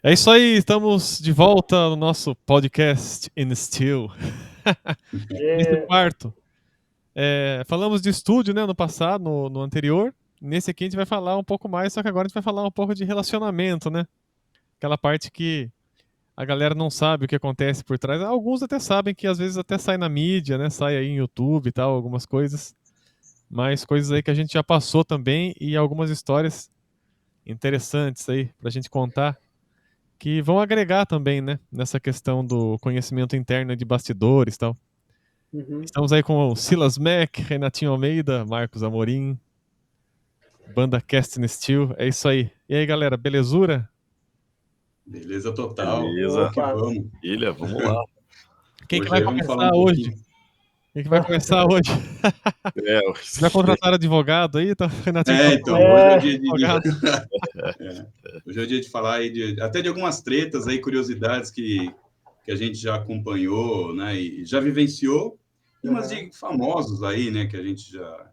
É isso aí, estamos de volta no nosso podcast In Steel. Nesse quarto. Falamos de estúdio, né, no passado, no anterior. Nesse aqui a gente vai falar um pouco mais, só que agora a gente vai falar um pouco de relacionamento, né? Aquela parte que a galera não sabe o que acontece por trás. Alguns até sabem que às vezes até sai na mídia, né? Sai aí em YouTube e tal, algumas coisas. Mas coisas aí que a gente já passou também e algumas histórias interessantes aí pra gente contar, que vão agregar também, né, nessa questão do conhecimento interno de bastidores e tal. Uhum. Estamos aí com o Silas Mac, Renatinho Almeida, Marcos Amorim, banda Cast in Steel, é isso aí. E aí, galera, belezura? Beleza total. Beleza. Que vamos. Ilha, vamos lá. Quem que Hoje vai aí vamos falar começar um hoje? pouquinho. Quem que vai começar hoje? Já contrataram advogado aí? Tá, Renatinho? Então, hoje é o dia de... Advogado. Hoje é o dia de falar aí até de algumas tretas aí, curiosidades que a gente já acompanhou, né, e já vivenciou, e umas de famosos aí, né, que a gente já...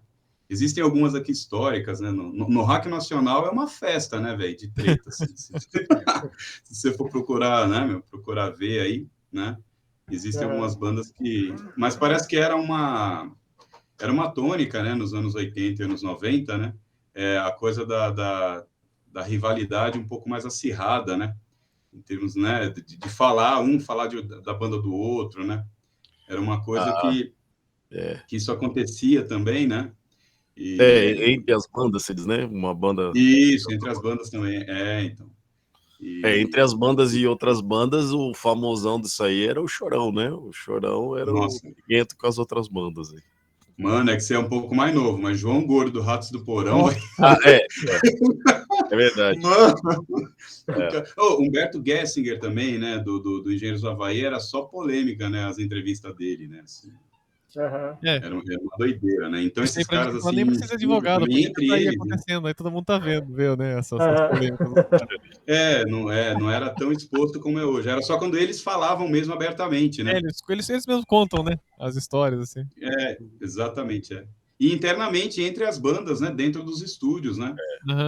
Existem algumas aqui históricas, né, no Hack Nacional é uma festa, né, velho, de tretas. Se você for procurar, né, procurar ver aí, né, existem algumas bandas que... Mas parece que era uma tônica, né, nos anos 80 e anos 90, né, a coisa da rivalidade um pouco mais acirrada, né, em termos, né, de falar da banda do outro, né, era uma coisa que isso acontecia também, né. Entre as bandas, você diz, né? Uma banda... Isso, entre as bandas também, então. Entre as bandas e outras bandas, o famosão disso aí era o Chorão, né? O Chorão era o briguento com as outras bandas aí. Mano, é que você é um pouco mais novo, mas João Gordo, do Ratos do Porão... É verdade. Mano! Humberto Gessinger também, né, do Engenheiros do Havaí, era só polêmica, né, as entrevistas dele, né, assim. Era uma doideira, né, então esses caras, assim... Nem precisa de advogado, porque entre tá aí eles, acontecendo, aí todo mundo tá vendo, né, essas polêmicas. Não era tão exposto como é hoje, era só quando eles falavam mesmo abertamente, né. Eles mesmos contam, né, as histórias, assim. Exatamente, E internamente, entre as bandas, né, dentro dos estúdios, né,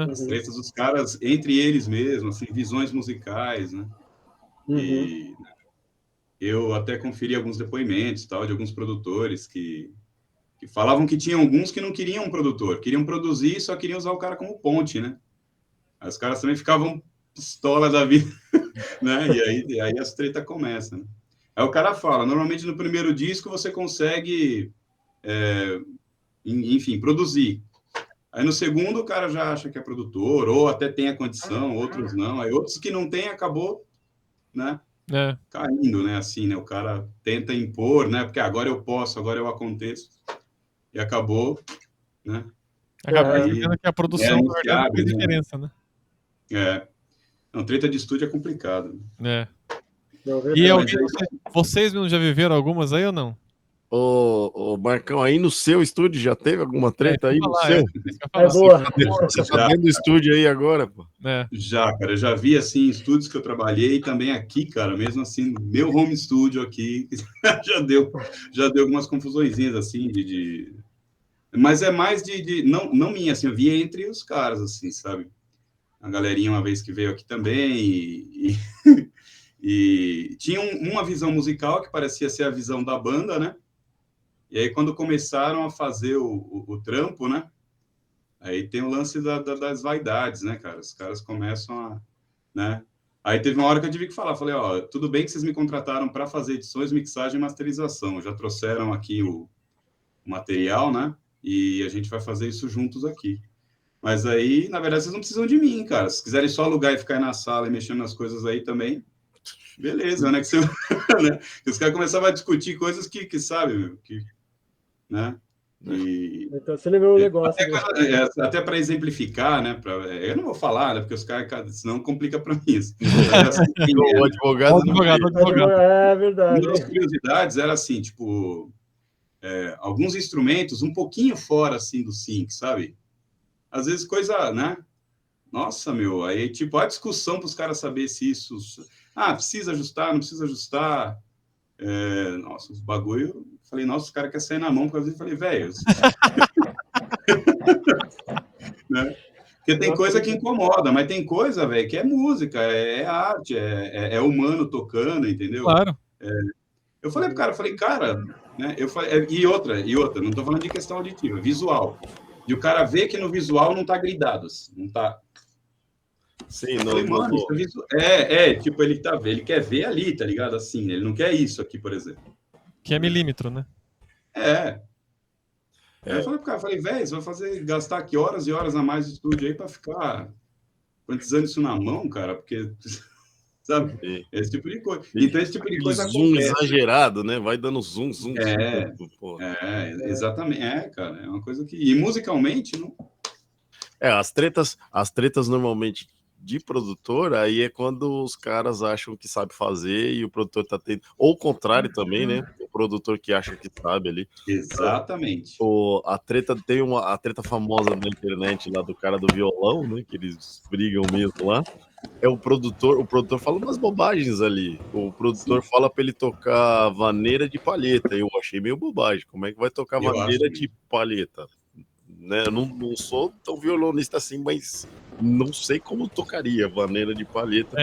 as tretas dos caras, entre eles mesmos, assim, visões musicais, né, e eu até conferi alguns depoimentos, tal, de alguns produtores que falavam que tinha alguns que não queriam um produtor, queriam produzir e só queriam usar o cara como ponte, né, aí os caras também ficavam pistola da vida, né, e aí as tretas começam, né? Aí o cara fala, normalmente no primeiro disco você consegue, enfim, produzir. Aí no segundo o cara já acha que é produtor, ou até tem a condição, outros não. Aí outros que não tem, acabou, né, caindo, né, assim, né, o cara tenta impor, né, porque agora eu posso, agora eu aconteço, e acabou, né. Acaba percebendo que a produção, na verdade, não faz diferença, né. Não, treta de estúdio é complicado. E vocês mesmos já viveram algumas aí ou não? Ô, Marcão, aí no seu estúdio já teve alguma treta aí no seu? Boa. Você tá dentro do estúdio aí agora, pô? Já, cara, eu já vi, assim, estúdios que eu trabalhei, também aqui, cara, mesmo assim, no meu home studio aqui, já deu algumas confusõezinhas, assim, mas é mais não minha, assim, eu via entre os caras, assim, sabe? A galerinha uma vez que veio aqui também, e tinha uma visão musical que parecia ser a visão da banda, né? E aí, quando começaram a fazer o trampo, né? Aí tem o lance das vaidades, né, cara? Os caras começam a... né? Aí teve uma hora que eu tive que falar, falei, ó, tudo bem que vocês me contrataram para fazer edições, mixagem e masterização, já trouxeram aqui o material, né? E a gente vai fazer isso juntos aqui. Mas aí, na verdade, vocês não precisam de mim, cara. Se quiserem só alugar e ficar aí na sala e mexendo nas coisas aí também, beleza, né? Que você... né? Os caras começavam a discutir coisas que sabe, meu, né? Então você lembrou o negócio. Até para exemplificar, né? Eu não vou falar, né? Porque os caras, senão complica para mim isso. Mas, assim, o advogado. É verdade. Uma das curiosidades era assim, tipo, alguns instrumentos um pouquinho fora assim do sync, sabe? Às vezes coisa, né? Nossa, meu, aí tipo a discussão para os caras saber se isso, precisa ajustar, não precisa ajustar. Nossa, os bagulho. Falei, nossa, os caras querem sair na mão, por causa disso. Falei, velho. Né? Porque tem coisa que incomoda, mas tem coisa, velho, que é música, é arte, é humano tocando, entendeu? Claro. Eu falei pro cara, né? Eu falei, e outra, não tô falando de questão auditiva, visual. E o cara vê que no visual não tá gridado, assim, não tá. Sim, não. Falei, mano, tipo, ele quer ver ali, tá ligado? Assim, ele não quer isso aqui, por exemplo. Que é milímetro, né? Eu falei pro cara, velho, você vai gastar aqui horas e horas a mais de estúdio aí pra ficar quantizando isso na mão, cara, porque, sabe, esse tipo de coisa. Então, esse tipo de coisa zoom acontece. Exagerado, né? Vai dando zoom. Exatamente, cara, é uma coisa que... E musicalmente, não... As tretas normalmente de produtor, aí é quando os caras acham que sabe fazer e o produtor tá tendo... Ou o contrário também, né? O produtor que acha que sabe ali. Exatamente. A treta a treta famosa na internet lá do cara do violão, né? Que eles brigam mesmo lá. É o produtor fala umas bobagens ali. O produtor fala pra ele tocar vaneira de palheta. Eu achei meio bobagem. Como é que vai tocar vaneira de palheta? Né? Eu não sou tão violonista assim, mas não sei como tocaria vaneira de palheta.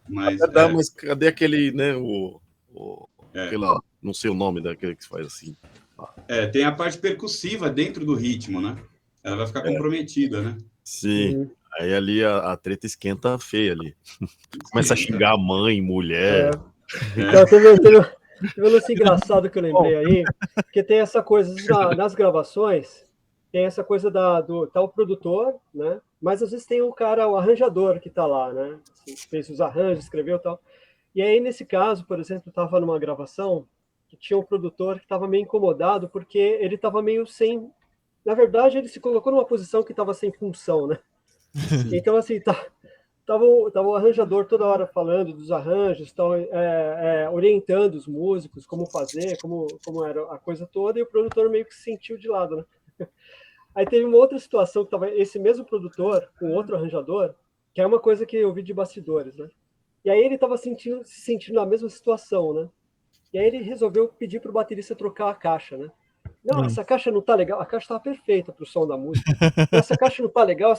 Mas cadê aquele, né? Aquela, não sei o nome daquele que faz assim. Tem a parte percussiva dentro do ritmo, né? Ela vai ficar comprometida, né? Sim. Aí ali a treta esquenta feia ali. Começa a xingar a mãe, mulher. Então, teve um lance engraçado que eu lembrei aí, porque tem essa coisa, nas gravações, tem essa coisa tá o produtor, né? Mas às vezes tem o arranjador que tá lá, né? Assim, fez os arranjos, escreveu e tal. E aí, nesse caso, por exemplo, eu estava numa gravação que tinha um produtor que estava meio incomodado porque ele estava meio sem... Na verdade, ele se colocou numa posição que estava sem função, né? Então, assim, tava o arranjador toda hora falando dos arranjos, orientando os músicos, como fazer, como era a coisa toda, e o produtor meio que se sentiu de lado, né? Aí teve uma outra situação que estava esse mesmo produtor com outro arranjador, que é uma coisa que eu vi de bastidores, né? E aí ele estava se sentindo na mesma situação, né? E aí ele resolveu pedir para o baterista trocar a caixa, né? Não, essa caixa não tá legal. A caixa estava perfeita para o som da música. Essa caixa não tá legal,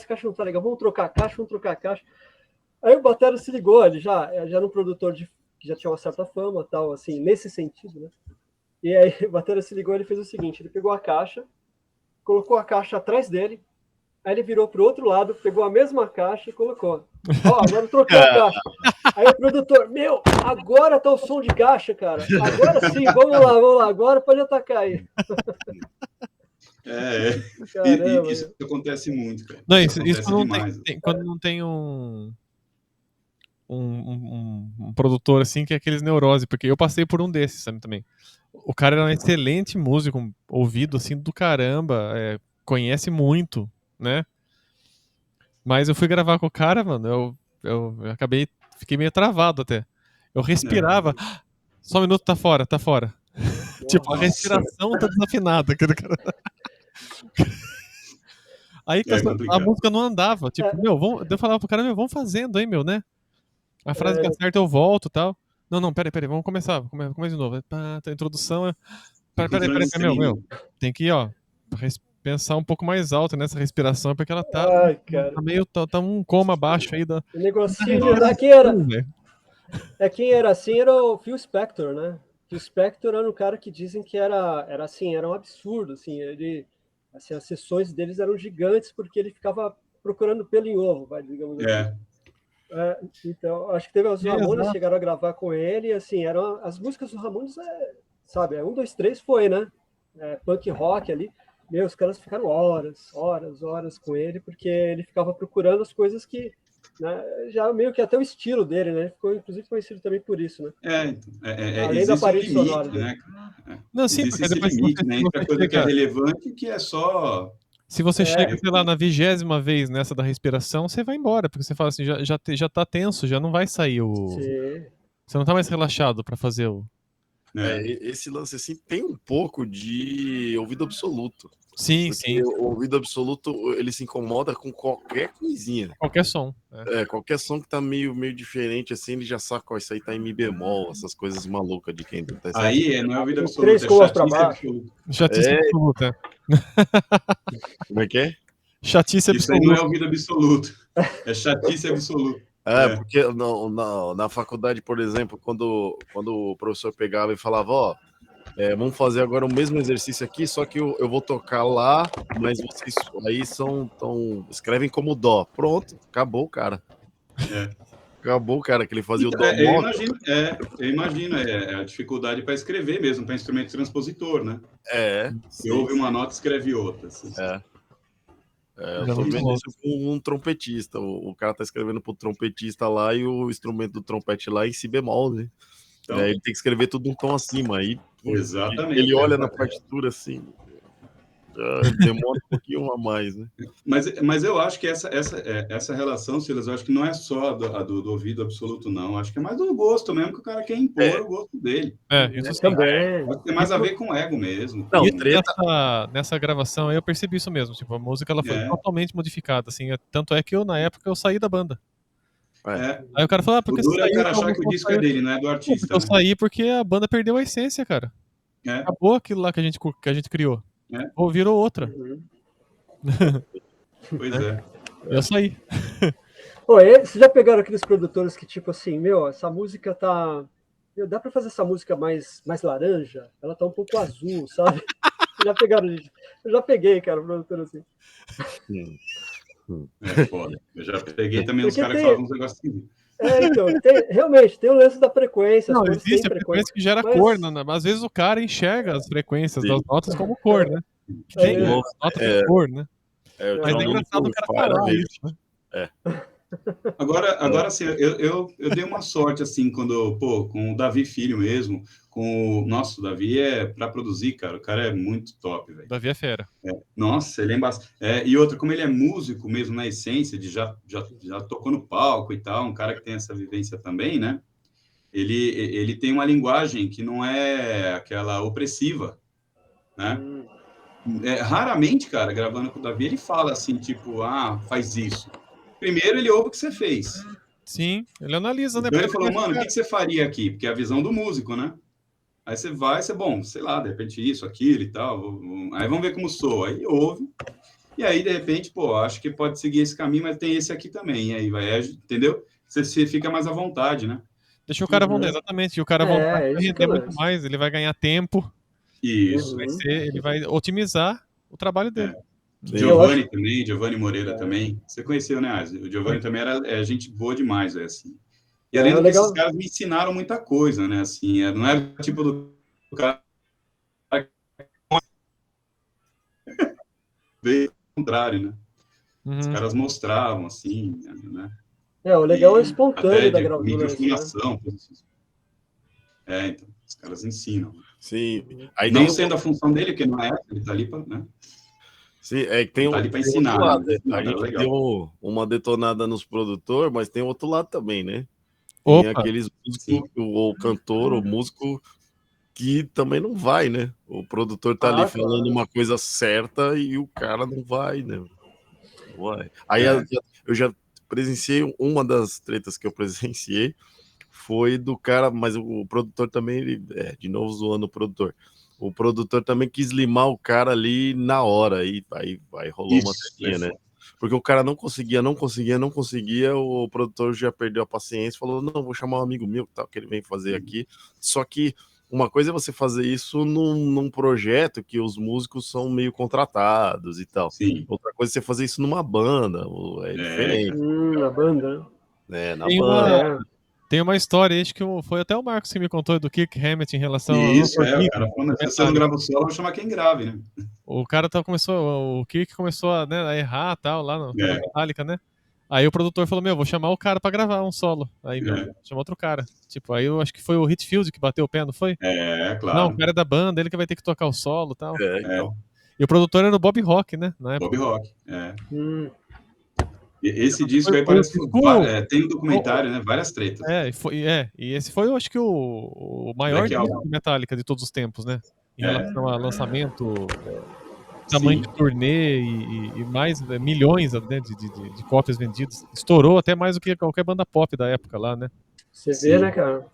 Vamos trocar a caixa. Aí o batera se ligou, ele já era um produtor que já tinha uma certa fama, tal, assim, nesse sentido, né? E aí o batera se ligou, ele fez o seguinte, ele pegou a caixa, colocou a caixa atrás dele, aí ele virou pro outro lado, pegou a mesma caixa e colocou. Agora trocou a caixa. Aí o produtor, agora tá o som de caixa, cara. Agora sim, vamos lá, agora pode atacar aí. Caramba, isso acontece muito, cara. Não, isso não demais. Quando não tem um produtor assim que é aqueles neurose, porque eu passei por um desses, sabe, também. O cara era um excelente músico, um ouvido assim do caramba, conhece muito, né? Mas eu fui gravar com o cara, mano, eu fiquei meio travado até. Eu respirava, só um minuto, tá fora. Tipo, a respiração tá desafinada. Aí a música não andava. Tipo, eu falava pro cara, vamos fazendo aí, né? A frase que acerta eu volto e tal. Não, peraí, vamos começar de novo. A introdução é... Peraí, tem que, pensar um pouco mais alto nessa respiração, porque ela tá meio... Tá um coma abaixo aí da... O negocinho quem era assim era o Phil Spector, né? Phil Spector era um cara que dizem que era um absurdo, assim, as sessões deles eram gigantes porque ele ficava procurando pelo em ovo, digamos assim. Então, acho que teve os Ramones, chegaram a gravar com ele, e assim, eram as músicas dos Ramones, 1, 2, 3 foi, né? Punk rock ali. Os caras ficaram horas com ele, porque ele ficava procurando as coisas que, né, já meio que até o estilo dele, né? Ele ficou, inclusive, conhecido também por isso, né? Além da parede sonora, né? Não, sim, existe esse limite, né? Entre a coisa que é relevante que é só... Se você chega, sei lá, na 20ª vez nessa da respiração, você vai embora, porque você fala assim, já tá tenso, já não vai sair Sim. Você não tá mais relaxado pra fazer esse lance assim tem um pouco de ouvido absoluto. Sim. O ouvido absoluto, ele se incomoda com qualquer coisinha. Qualquer som. Qualquer som que tá meio diferente, assim, ele já saca, isso aí tá em mi bemol, essas coisas malucas de quem tá... Aí não é ouvido absoluto, é chatice absoluta. Chatice absoluta. Como é que é? Chatice Isso aí não é absoluta. ouvido absoluto. É chatice absoluta. Porque na faculdade, por exemplo, quando o professor pegava e falava, ó, vamos fazer agora o mesmo exercício aqui, só que eu vou tocar lá, mas vocês aí escrevem como dó. Pronto, acabou, cara. Acabou, cara, que ele fazia Então, o dó móvel. eu imagino a dificuldade para escrever mesmo, para instrumento transpositor, né? Você ouve uma nota e escreve outra. Assim. Eu tô vendo isso com um trompetista. O cara tá escrevendo pro trompetista lá e o instrumento do trompete lá em si bemol, né? Então, ele tem que escrever tudo um tom acima. Aí, exatamente. Ele olha na partitura assim, demora um pouquinho a mais, né? Mas eu acho que essa relação, Silas, eu acho que não é só do ouvido absoluto, não. Eu acho que é mais do gosto mesmo, que o cara quer impor o gosto dele. Isso também. Pode ter mais a ver com ego mesmo. Não, nessa gravação aí eu percebi isso mesmo. Tipo, a música ela foi totalmente modificada. Assim, tanto é que na época eu saí da banda. Aí o cara falou, por que você saiu? O cara achar que o disco é dele, não é do artista. Eu saí porque a banda perdeu a essência, cara. Acabou aquilo lá que a gente criou. Ou virou outra. Pois é. Eu saí. Vocês já pegaram aqueles produtores que, tipo assim, essa música tá. Dá pra fazer essa música mais laranja? Ela tá um pouco azul, sabe? Já pegaram isso? Eu já peguei, cara, produtor assim. É foda. Eu já peguei também uns caras que falavam uns negócios assim. Então, realmente, tem o lance da frequência. Não, existe a frequência que gera cor, né? Às vezes o cara enxerga as frequências das notas como cor, né? Tem nota de cor, né? Mas é engraçado o cara falar isso, né? Agora assim, eu dei uma sorte, assim, quando, com o Davi Filho mesmo, nossa, o Davi para produzir, cara, o cara é muito top, velho. Davi é fera. Nossa, ele é embaçado. E outra, como ele é músico mesmo, na essência, de já tocou no palco e tal, um cara que tem essa vivência também, né? Ele tem uma linguagem que não é aquela opressiva, né? Raramente, cara, gravando com o Davi, ele fala assim, tipo, faz isso. Primeiro ele ouve o que você fez. Sim, ele analisa, né? Então ele falou, mano, o que você faria aqui? Porque é a visão do músico, né? Aí você vai, bom, sei lá, de repente isso, aquilo e tal. Aí vamos ver como soa. Aí ouve. E aí, de repente, acho que pode seguir esse caminho, mas tem esse aqui também. E aí vai, entendeu? Você fica mais à vontade, né? Deixa o cara voltar, exatamente. E o cara vai render muito mais, ele vai ganhar tempo. Isso. Ele vai otimizar o trabalho dele. Giovanni também, Giovanni Moreira também. Você conheceu, né, Asi? O Giovanni também era gente boa demais, assim. E além do que esses caras me ensinaram muita coisa, né, assim. Não é o tipo do cara... Veio ao contrário, né? Os caras mostravam, assim, né? O legal é o espontâneo da gravação. Microfonação. Né? Então, os caras ensinam. Sim. Aí não sendo a função dele, porque não é, ele tá ali para, né? Sim, que tem tá ali para ensinar. Lado, né? A gente deu uma detonada nos produtores, mas tem outro lado também, né? Tem aqueles músicos, o cantor, o músico, que também não vai, né? O produtor tá ali falando uma coisa certa e o cara não vai, né? Vai. Aí eu já presenciei, uma das tretas que eu presenciei foi do cara, mas o produtor também, ele, de novo zoando o produtor. O produtor também quis limar o cara ali na hora, e aí rolou uma tretinha, né? Porque o cara não conseguia, o produtor já perdeu a paciência, falou, não, vou chamar um amigo meu que ele vem fazer aqui. Só que uma coisa é você fazer isso num projeto que os músicos são meio contratados e tal. Sim. Outra coisa é você fazer isso numa banda, é diferente. Na banda. Na banda. Tem uma história, acho que foi até o Marcos que me contou do Kirk Hammett em relação Isso, o cara falando, se você não grava o solo, eu vou chamar quem grave, né? O cara o Kirk começou a errar tal, lá no Metallica, né? Aí o produtor falou, vou chamar o cara pra gravar um solo. Aí, chamou outro cara. Tipo, aí eu acho que foi o Hitfield que bateu o pé, não foi? Claro. Não, o cara é da banda, ele que vai ter que tocar o solo e tal. Então. E o produtor era o Bob Rock, né? Bob Rock, Esse disco aí parece que tem um documentário, né? Várias tretas. E esse foi, eu acho que o maior disco de Metallica de todos os tempos, né? Em relação a lançamento, tamanho de turnê e mais milhões, né, de cópias vendidas. Estourou até mais do que qualquer banda pop da época lá, né? Você vê, né, cara?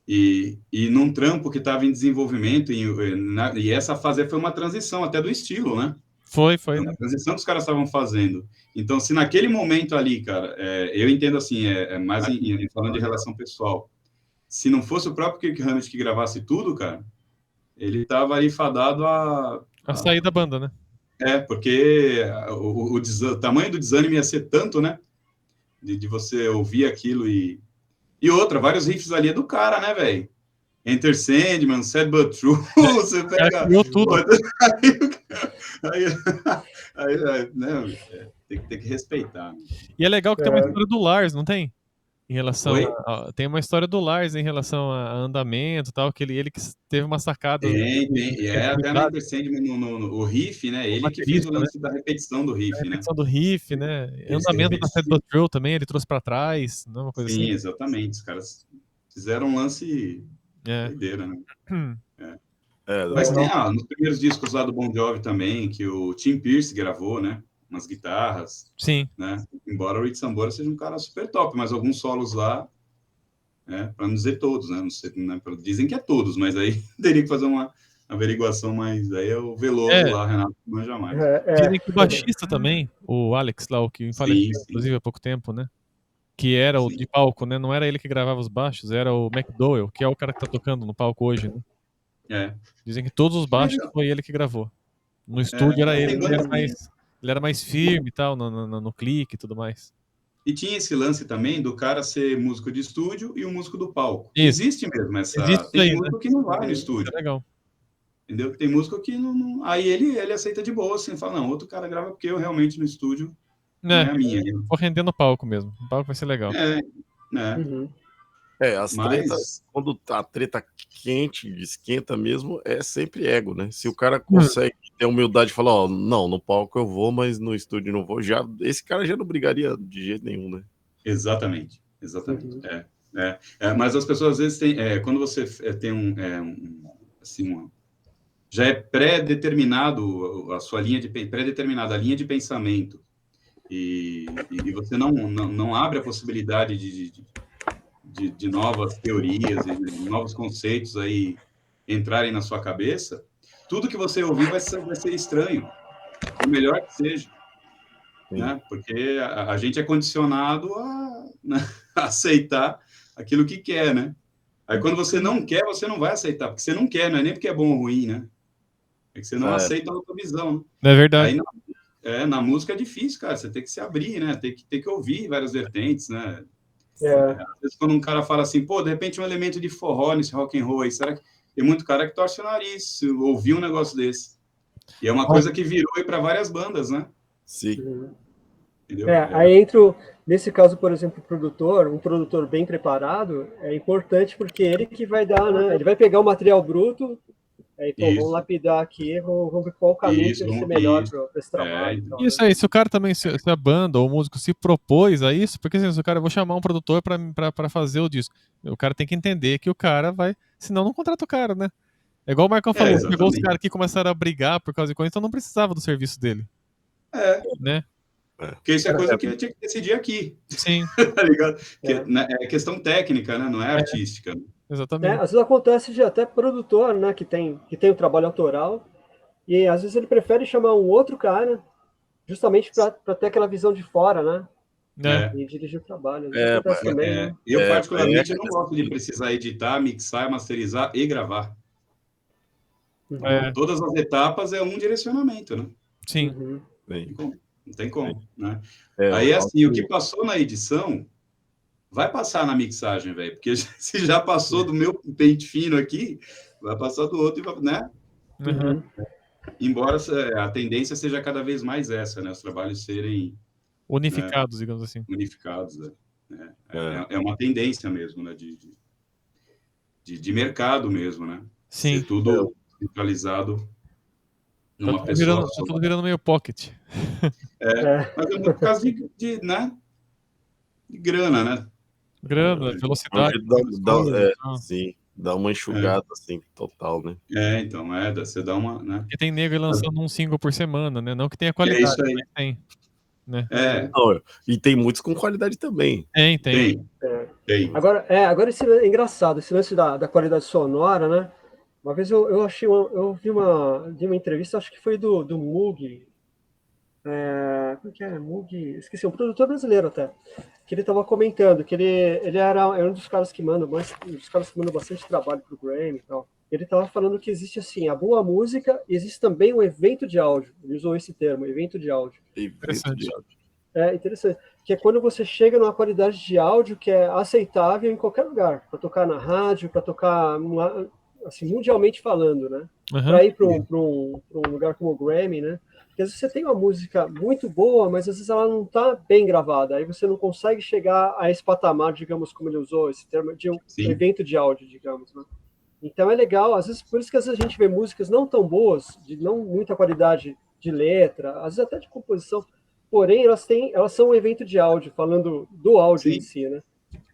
E num trampo que estava em desenvolvimento, e essa fase foi uma transição até do estilo, né? Foi, Uma transição que os caras estavam fazendo. Então, se naquele momento ali, cara, eu entendo assim, mais falando de relação pessoal, se não fosse o próprio Kirk Hammett que gravasse tudo, cara, ele tava aí fadado a sair da banda, né? Porque o tamanho do desânimo ia ser tanto, né? De você ouvir aquilo e outra, vários riffs ali é do cara, né, velho? Enter Sandman, Sad But True, você pega... Criou tudo. Aí, né, tem que respeitar. E é legal que tem uma história do Lars, não tem? Em relação tem uma história do Lars em relação a andamento e tal, que ele que teve uma sacada. Tem. Até na Enter Sandman, o riff, né? Ele que fez o lance da repetição do riff, né? Repetição do riff, né? Andamento da Sad But True também, ele trouxe pra trás, não é uma coisa assim? Sim, exatamente. Os caras fizeram um lance doideira, né? Mas tem nos primeiros discos lá do Bon Jovi também, que o Tim Pierce gravou, né? Umas guitarras. Sim. Né? Embora o Rich Sambora seja um cara super top, mas alguns solos lá, para não dizer todos, né? Não sei, né? Dizem que é todos, mas aí teria que fazer uma averiguação, mas aí é o Veloso lá, Renato, não manja mais. Dizem que o baixista também, o Alex lá, o que faleceu, inclusive, há pouco tempo, né? Que era o de palco, né? Não era ele que gravava os baixos, era o McDowell, que é o cara que tá tocando no palco hoje, né? Dizem que todos os baixos foi ele que gravou. No estúdio era ele, ele era mais firme e tal, no clique e tudo mais. E tinha esse lance também do cara ser músico de estúdio e o músico do palco. Isso. Existe mesmo essa... Existe tem aí, músico que não vai no estúdio. É legal. Entendeu? Tem músico que não... Aí ele aceita de boa, assim, fala, não, outro cara grava porque eu realmente no estúdio não é a minha. Vou render no palco mesmo. O palco vai ser legal. As tretas, quando a treta quente, esquenta mesmo, é sempre ego, né? Se o cara consegue ter humildade e falar, não, no palco eu vou, mas no estúdio não vou, esse cara já não brigaria de jeito nenhum, né? Exatamente. Mas as pessoas às vezes têm, quando você tem já é pré-determinado a sua linha pré-determinada a linha de pensamento e você não abre a possibilidade de novas teorias, de novos conceitos aí entrarem na sua cabeça, tudo que você ouvir vai ser estranho, o melhor que seja, né? Porque a gente é condicionado a aceitar aquilo que quer, né? Aí quando você não quer, você não vai aceitar, porque você não quer, não é nem porque é bom ou ruim, né? É que você não aceita a outra visão. Né? É verdade. Aí na música é difícil, cara, você tem que se abrir, né? Tem que ouvir várias vertentes, né? Às vezes quando um cara fala assim, pô, de repente um elemento de forró nesse rock and roll aí, será que tem muito cara que torce o nariz ouvir um negócio desse? E é uma coisa que virou aí para várias bandas, né? Sim. Entendeu? Aí nesse caso, por exemplo, um produtor bem preparado, é importante porque ele que vai dar, né? Ele vai pegar o material bruto, vamos lapidar aqui, vamos ver qual o caminho que vai ser melhor para esse trabalho. Isso aí, se o cara também, se a banda ou o músico se propôs a isso, porque assim, se o cara, eu vou chamar um produtor para fazer o disco, o cara tem que entender que o cara vai, senão não contrata o cara, né? É igual o Marcão falou, pegou os caras aqui e começaram a brigar por causa de coisa, então não precisava do serviço dele. Né? Porque isso é coisa que ele tinha que decidir aqui. Sim. Tá ligado? É questão técnica, né? Não é artística. Exatamente. Às vezes acontece de até produtor, né, que tem o trabalho autoral, e às vezes ele prefere chamar um outro cara, justamente para ter aquela visão de fora, né? E dirigir o trabalho. Acontece também, né? Eu, particularmente, não gosto de precisar editar, mixar, masterizar e gravar. Todas as etapas é um direcionamento, né? Sim. Não tem como, né? Aí, assim, o que passou na edição vai passar na mixagem, velho, porque se já passou do meu pente fino aqui, vai passar do outro, né? Embora a tendência seja cada vez mais essa, né? Os trabalhos serem unificados, digamos assim. Unificados, né? É uma tendência mesmo, né? De mercado mesmo, né? Sim. Ser tudo centralizado numa pessoa. Tá tudo virando meio pocket. Mas é muito por causa né? De grana, né? Grana, velocidade. Sim, dá uma enxugada assim, total, né? Então, você dá uma, né? Porque tem nego lançando um single por semana, né? Não que tenha qualidade, isso aí. mas tem. Né? Não, e tem muitos com qualidade também. Tem. Agora esse é engraçado, esse lance da qualidade sonora, né? Uma vez eu vi uma entrevista, acho que foi do Moog, Como que é? Esqueci, um produtor brasileiro até. Que ele estava comentando que ele era um dos caras que mandam bastante trabalho pro Grammy e tal. Ele estava falando que existe assim a boa música e existe também um evento de áudio. Ele usou esse termo, evento de áudio. Evento de áudio. É interessante. Que é quando você chega numa qualidade de áudio que é aceitável em qualquer lugar, para tocar na rádio, para tocar assim, mundialmente falando, né? Para ir para um lugar como o Grammy, né? Porque às vezes você tem uma música muito boa, mas às vezes ela não está bem gravada. Aí você não consegue chegar a esse patamar, digamos, como ele usou esse termo, de um evento de áudio, digamos, né? Então é legal, às vezes, por isso que às vezes a gente vê músicas não tão boas, de não muita qualidade de letra, às vezes até de composição, porém elas são um evento de áudio, falando do áudio em si, né?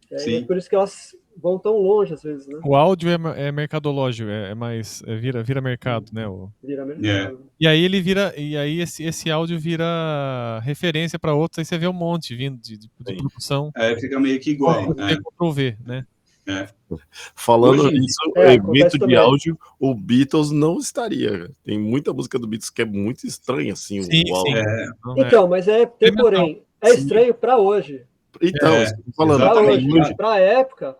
É por isso que elas vão tão longe às vezes, né? O áudio é mercadológico, vira mercado, né? Vira mercado. E aí esse áudio vira referência para outros, aí você vê um monte vindo de produção. Fica meio que igual. Ctrl-V, né? Falando nisso, evento de áudio, o Beatles não estaria. Tem muita música do Beatles que é muito estranha, assim. O áudio. Então, mas porém, é estranho para hoje. Então, hoje, para a época,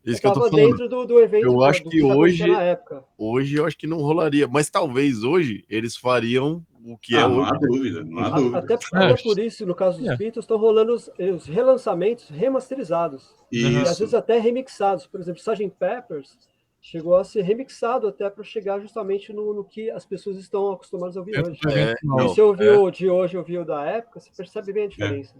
isso que eu tô estava falando. dentro do evento. Eu acho que hoje, na época. Hoje eu acho que não rolaria, mas talvez hoje eles fariam o que é hoje. Não há dúvida, não há dúvida. Até por isso, no caso dos Beatles, estão rolando os relançamentos remasterizados. Isso. E às vezes até remixados. Por exemplo, Sgt. Peppers chegou a ser remixado até para chegar justamente no que as pessoas estão acostumadas a ouvir hoje. Se ouviu de hoje, ouviu da época, você percebe bem a diferença.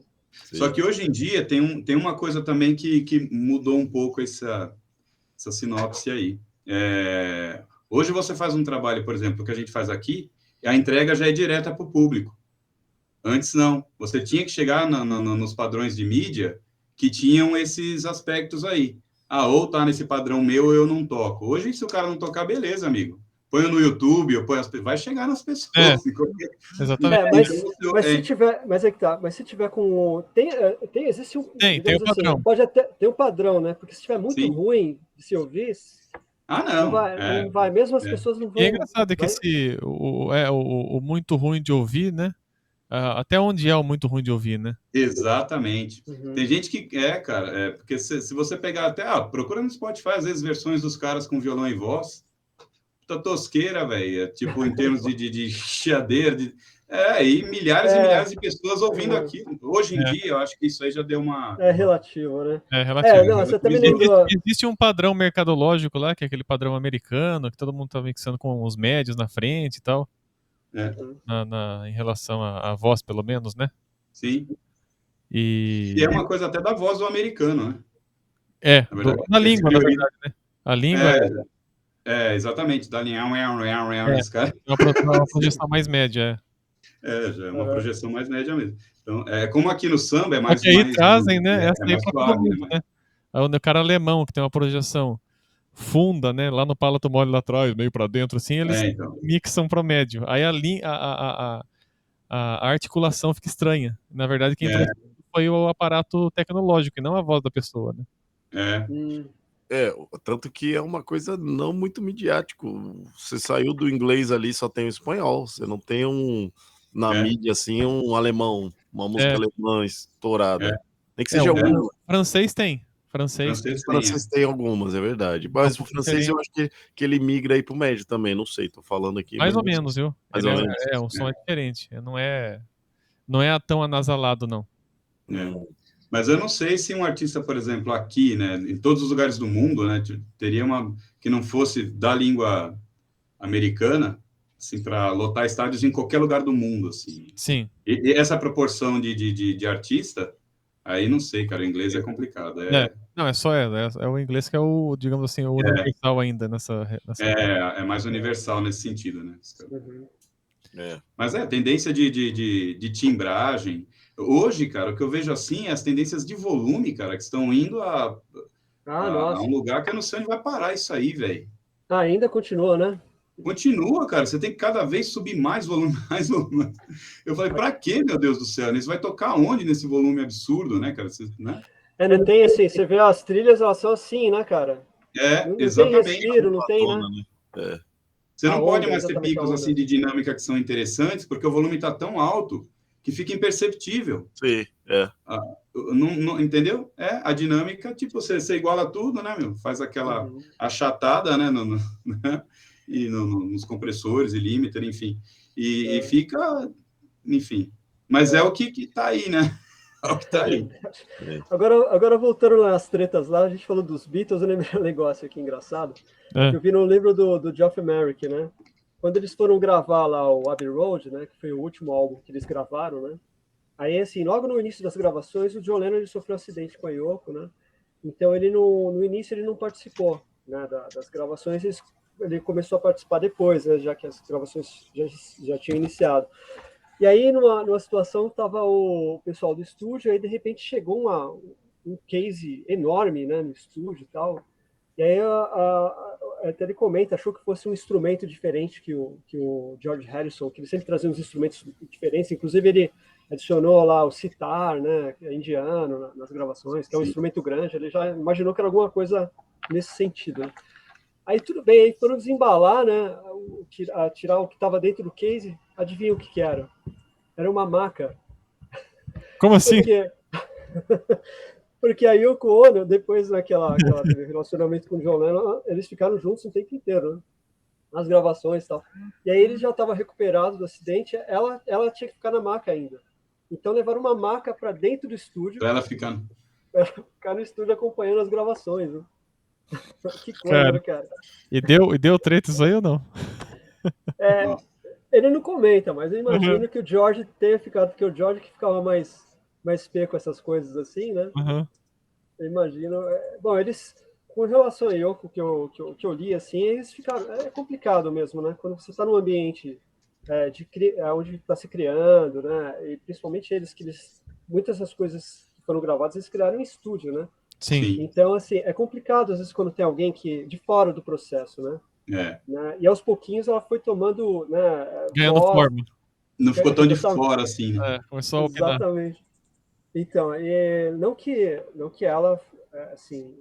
Só que hoje em dia tem uma coisa também que mudou um pouco essa sinopse aí. Hoje você faz um trabalho, por exemplo, que a gente faz aqui, a entrega já é direta para o público. Antes não. Você tinha que chegar nos padrões de mídia que tinham esses aspectos aí. Ou tá nesse padrão meu ou eu não toco. Hoje, se o cara não tocar, beleza, amigo. Põe no YouTube, vai chegar nas pessoas. Exatamente. Mas se tiver com... existe um... Tem um padrão. Assim, pode até ter um padrão, né? Porque se tiver muito ruim de se ouvir... não. Não vai. Mesmo as pessoas não vão... E é engraçado que o muito ruim de ouvir, né? Até onde é o muito ruim de ouvir, né? Exatamente. Tem gente que cara, porque se você pegar até, procura no Spotify, às vezes, versões dos caras com violão e voz, puta tosqueira, velho, tipo, em termos de chiadeira, e milhares e milhares de pessoas ouvindo aquilo. Hoje em dia, eu acho que isso aí já deu uma... É relativo, né? É relativo. Não, você também lembrou... Existe um padrão mercadológico lá, que é aquele padrão americano, que todo mundo tá mixando com os médios na frente e tal. Em relação à voz, pelo menos, né? Sim. E é uma coisa até da voz do americano, né? Na língua, na verdade, né? A língua exatamente, da linha esse cara. É uma projeção mais média, já é uma projeção mais média mesmo. Então, como aqui no samba é mais... Porque aí trazem, né? Essa aí mais pra suave, todo mundo, né? O cara alemão, que tem uma projeção funda, né? Lá no palato mole lá atrás, meio pra dentro, assim, eles mixam pro médio. Aí a articulação fica estranha. Na verdade, quem trouxe foi o aparato tecnológico e não a voz da pessoa, né? Tanto que é uma coisa não muito midiático. Você saiu do inglês ali, só tem o espanhol. Você não tem na mídia, assim, um alemão, uma música alemã estourada. Nem que seja alguma. Francês tem. Francês tem algumas, é verdade. Mas o francês eu acho que ele migra aí pro médio também, não sei, tô falando aqui. Mais ou menos, viu? O som é diferente. Não é tão anasalado, não. Mas eu não sei se um artista, por exemplo, aqui, né, em todos os lugares do mundo, né, teria que não fosse da língua americana, assim, para lotar estádios em qualquer lugar do mundo, assim. Sim. E essa proporção de artista, aí não sei, cara, o inglês é complicado. Não, é o inglês que é o, digamos assim, o universal ainda nessa... É mais universal nesse sentido, né? Mas a tendência de timbragem... Hoje, cara, o que eu vejo assim é as tendências de volume, cara, que estão indo a um lugar que eu não sei onde vai parar isso aí, velho. Ainda continua, né? Continua, cara. Você tem que cada vez subir mais volume, mais volume. Eu falei, pra quê, meu Deus do céu? Você vai tocar onde nesse volume absurdo, né, cara? Né? Não tem assim, você vê as trilhas, elas são assim, né, cara? Não exatamente. Tem respiro, não tem, né? Você não pode onda, mais ter exatamente, picos a onda. assim de dinâmica que são interessantes, porque o volume está tão alto que fica imperceptível. Sim, Entendeu? A dinâmica, tipo, você iguala tudo, né, meu? Faz aquela achatada, né, né? E nos compressores e limiter, enfim. E fica, enfim. Mas é o que tá aí, né? É o que tá aí. Agora voltando nas tretas lá, a gente falou dos Beatles, eu lembrei um negócio aqui engraçado. Eu vi no livro do Geoff Emerick, né? Quando eles foram gravar lá o Abbey Road, né? Que foi o último álbum que eles gravaram, né? Aí, assim, logo no início das gravações, o John Lennon ele sofreu um acidente com a Yoko, né? Então, ele no início ele não participou, né, das gravações, ele começou a participar depois, né, já que as gravações já tinham iniciado. E aí, numa situação, estava o pessoal do estúdio, aí de repente chegou um case enorme, né, no estúdio e tal. E aí até ele comenta, achou que fosse um instrumento diferente que o George Harrison, que ele sempre trazia uns instrumentos diferentes, inclusive ele adicionou lá o sitar, né, que é indiano, nas gravações, que é um instrumento grande, ele já imaginou que era alguma coisa nesse sentido, né? Aí tudo bem, aí foram desembalar, né, tirar o que estava dentro do case, adivinha o que era? Era uma maca. Como assim? Porque a Yoko Ono, depois daquela teve relacionamento com o John Lennon, eles ficaram juntos o tempo inteiro, né? Nas gravações e tal. E aí ele já estava recuperado do acidente, ela tinha que ficar na maca ainda. Então levaram uma maca para dentro do estúdio. Para ela ficar no estúdio acompanhando as gravações, né? Que coisa, né, cara? E deu treta isso aí ou não? Ele não comenta, mas eu imagino que o George tenha ficado, porque o George que ficava mais pé com essas coisas assim, né? Eu imagino. Bom, eles, com relação a Yoko, que eu li, assim, eles ficaram. É complicado mesmo, né? Quando você está num ambiente onde está se criando, né? E principalmente muitas das coisas que foram gravadas, eles criaram em estúdio, né? Sim. Então, assim, é complicado, às vezes, quando tem alguém de fora do processo, né? Né? E aos pouquinhos ela foi tomando, né, ganhando forma. Não ficou tão de fora assim, né? Começou a opinar. Exatamente. Então, não que ela, assim,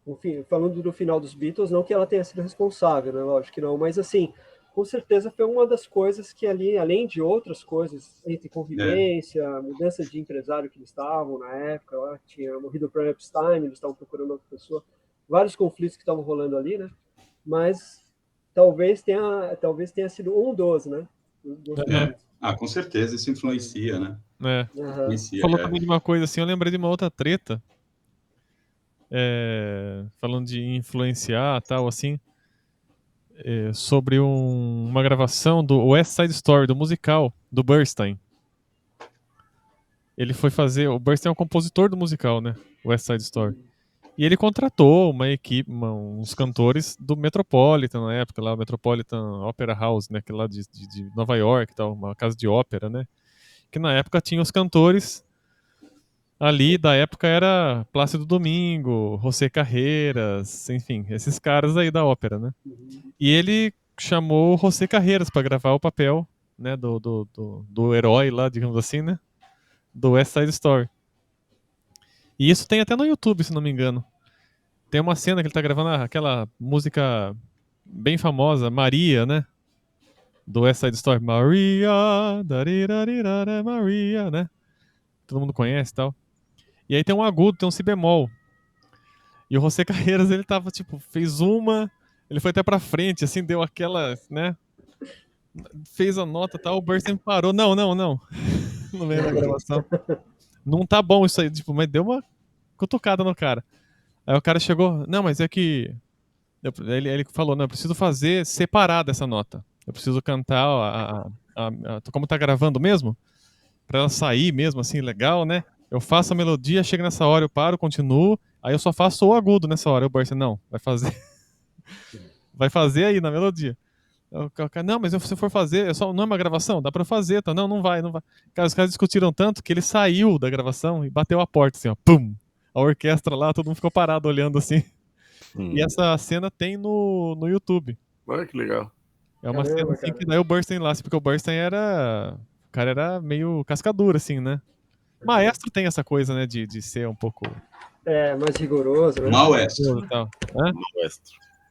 enfim, falando do final dos Beatles, não que ela tenha sido responsável, né? Lógico que não, mas assim, com certeza foi uma das coisas que ali, além de outras coisas, entre convivência, mudança de empresário que eles estavam na época, lá, tinha morrido o Brian Epstein, eles estavam procurando outra pessoa, vários conflitos que estavam rolando ali, né? Mas talvez tenha sido um dos, né? Com certeza isso influencia, né? Falou também de uma coisa assim, eu lembrei de uma outra treta, falando de influenciar tal, assim, sobre uma gravação do West Side Story, do musical, do Bernstein. Ele foi fazer, o Bernstein é um compositor do musical, né? West Side Story. E ele contratou uma equipe, uns cantores do Metropolitan na época, lá o Metropolitan Opera House, né, que é lá de Nova York, tal, uma casa de ópera, né, que na época tinha os cantores ali da época era Plácido Domingo, José Carreras, enfim, esses caras aí da ópera, né. E ele chamou o José Carreras para gravar o papel, né, do herói lá, digamos assim, né, do West Side Story. E isso tem até no YouTube, se não me engano. Tem uma cena que ele tá gravando aquela música bem famosa, Maria, né? Do West Side Story. Maria, Maria, né? Todo mundo conhece e tal. E aí tem um agudo, tem um si bemol. E o José Carreiras, ele tava, tipo, fez uma, ele foi até pra frente, assim, deu aquela, né? Fez a nota e tal, o Bernstein parou. Não. No meio da gravação. Não tá bom isso aí, tipo, mas deu uma cutucada no cara. Aí o cara chegou, não, mas é que... Ele falou, não, eu preciso fazer separada essa nota. Eu preciso cantar como tá gravando mesmo, pra ela sair mesmo, assim, legal, né? Eu faço a melodia, chega nessa hora, eu paro, continuo, aí eu só faço o agudo nessa hora. Eu Bernstein, não, vai fazer... vai fazer aí, na melodia. Não, mas se você for fazer, não é uma gravação? Dá pra fazer, tá? Não vai. Cara, os caras discutiram tanto que ele saiu da gravação e bateu a porta, assim, ó, pum! A orquestra lá, todo mundo ficou parado olhando, assim. E essa cena tem no YouTube. Olha que legal. É uma cena assim que daí o Bernstein lá, porque o Bernstein o cara era meio cascadura, assim, né? Maestro tem essa coisa, né, de ser um pouco... mais rigoroso, né? Maestro. Tal.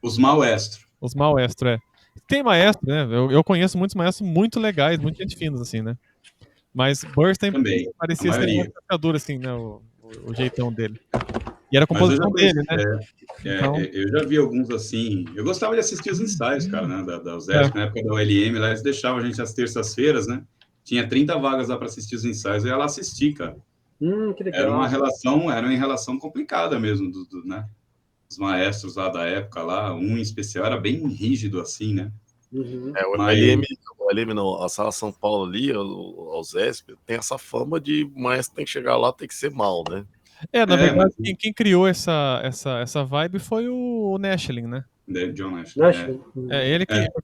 Os maestros. Os maestros, Tem maestro, né? Eu conheço muitos maestros muito legais, muito gente finos, assim, né? Mas Bernstein Também, a parecia ser maioria. mais cascadura, assim, né? O jeitão dele. E era a Mas eu já composição conheci, dele, né? Então, eu já vi alguns assim. Eu gostava de assistir os ensaios, cara, né? Da é. USESP, na época da OLM, lá eles deixavam a gente às terças-feiras, né? Tinha 30 vagas lá para assistir os ensaios, eu ia lá assistir, cara. Que legal. Era uma relação complicada mesmo, né? Os maestros lá da época, lá, um em especial era bem rígido, assim, né? Uhum. O Mas- LM não, a Sala São Paulo ali, o Zesp, tem essa fama de maestro tem que chegar lá, tem que ser mal, né? Na verdade, mas- quem criou essa vibe foi o Nashling, né? John Nash. Nashville.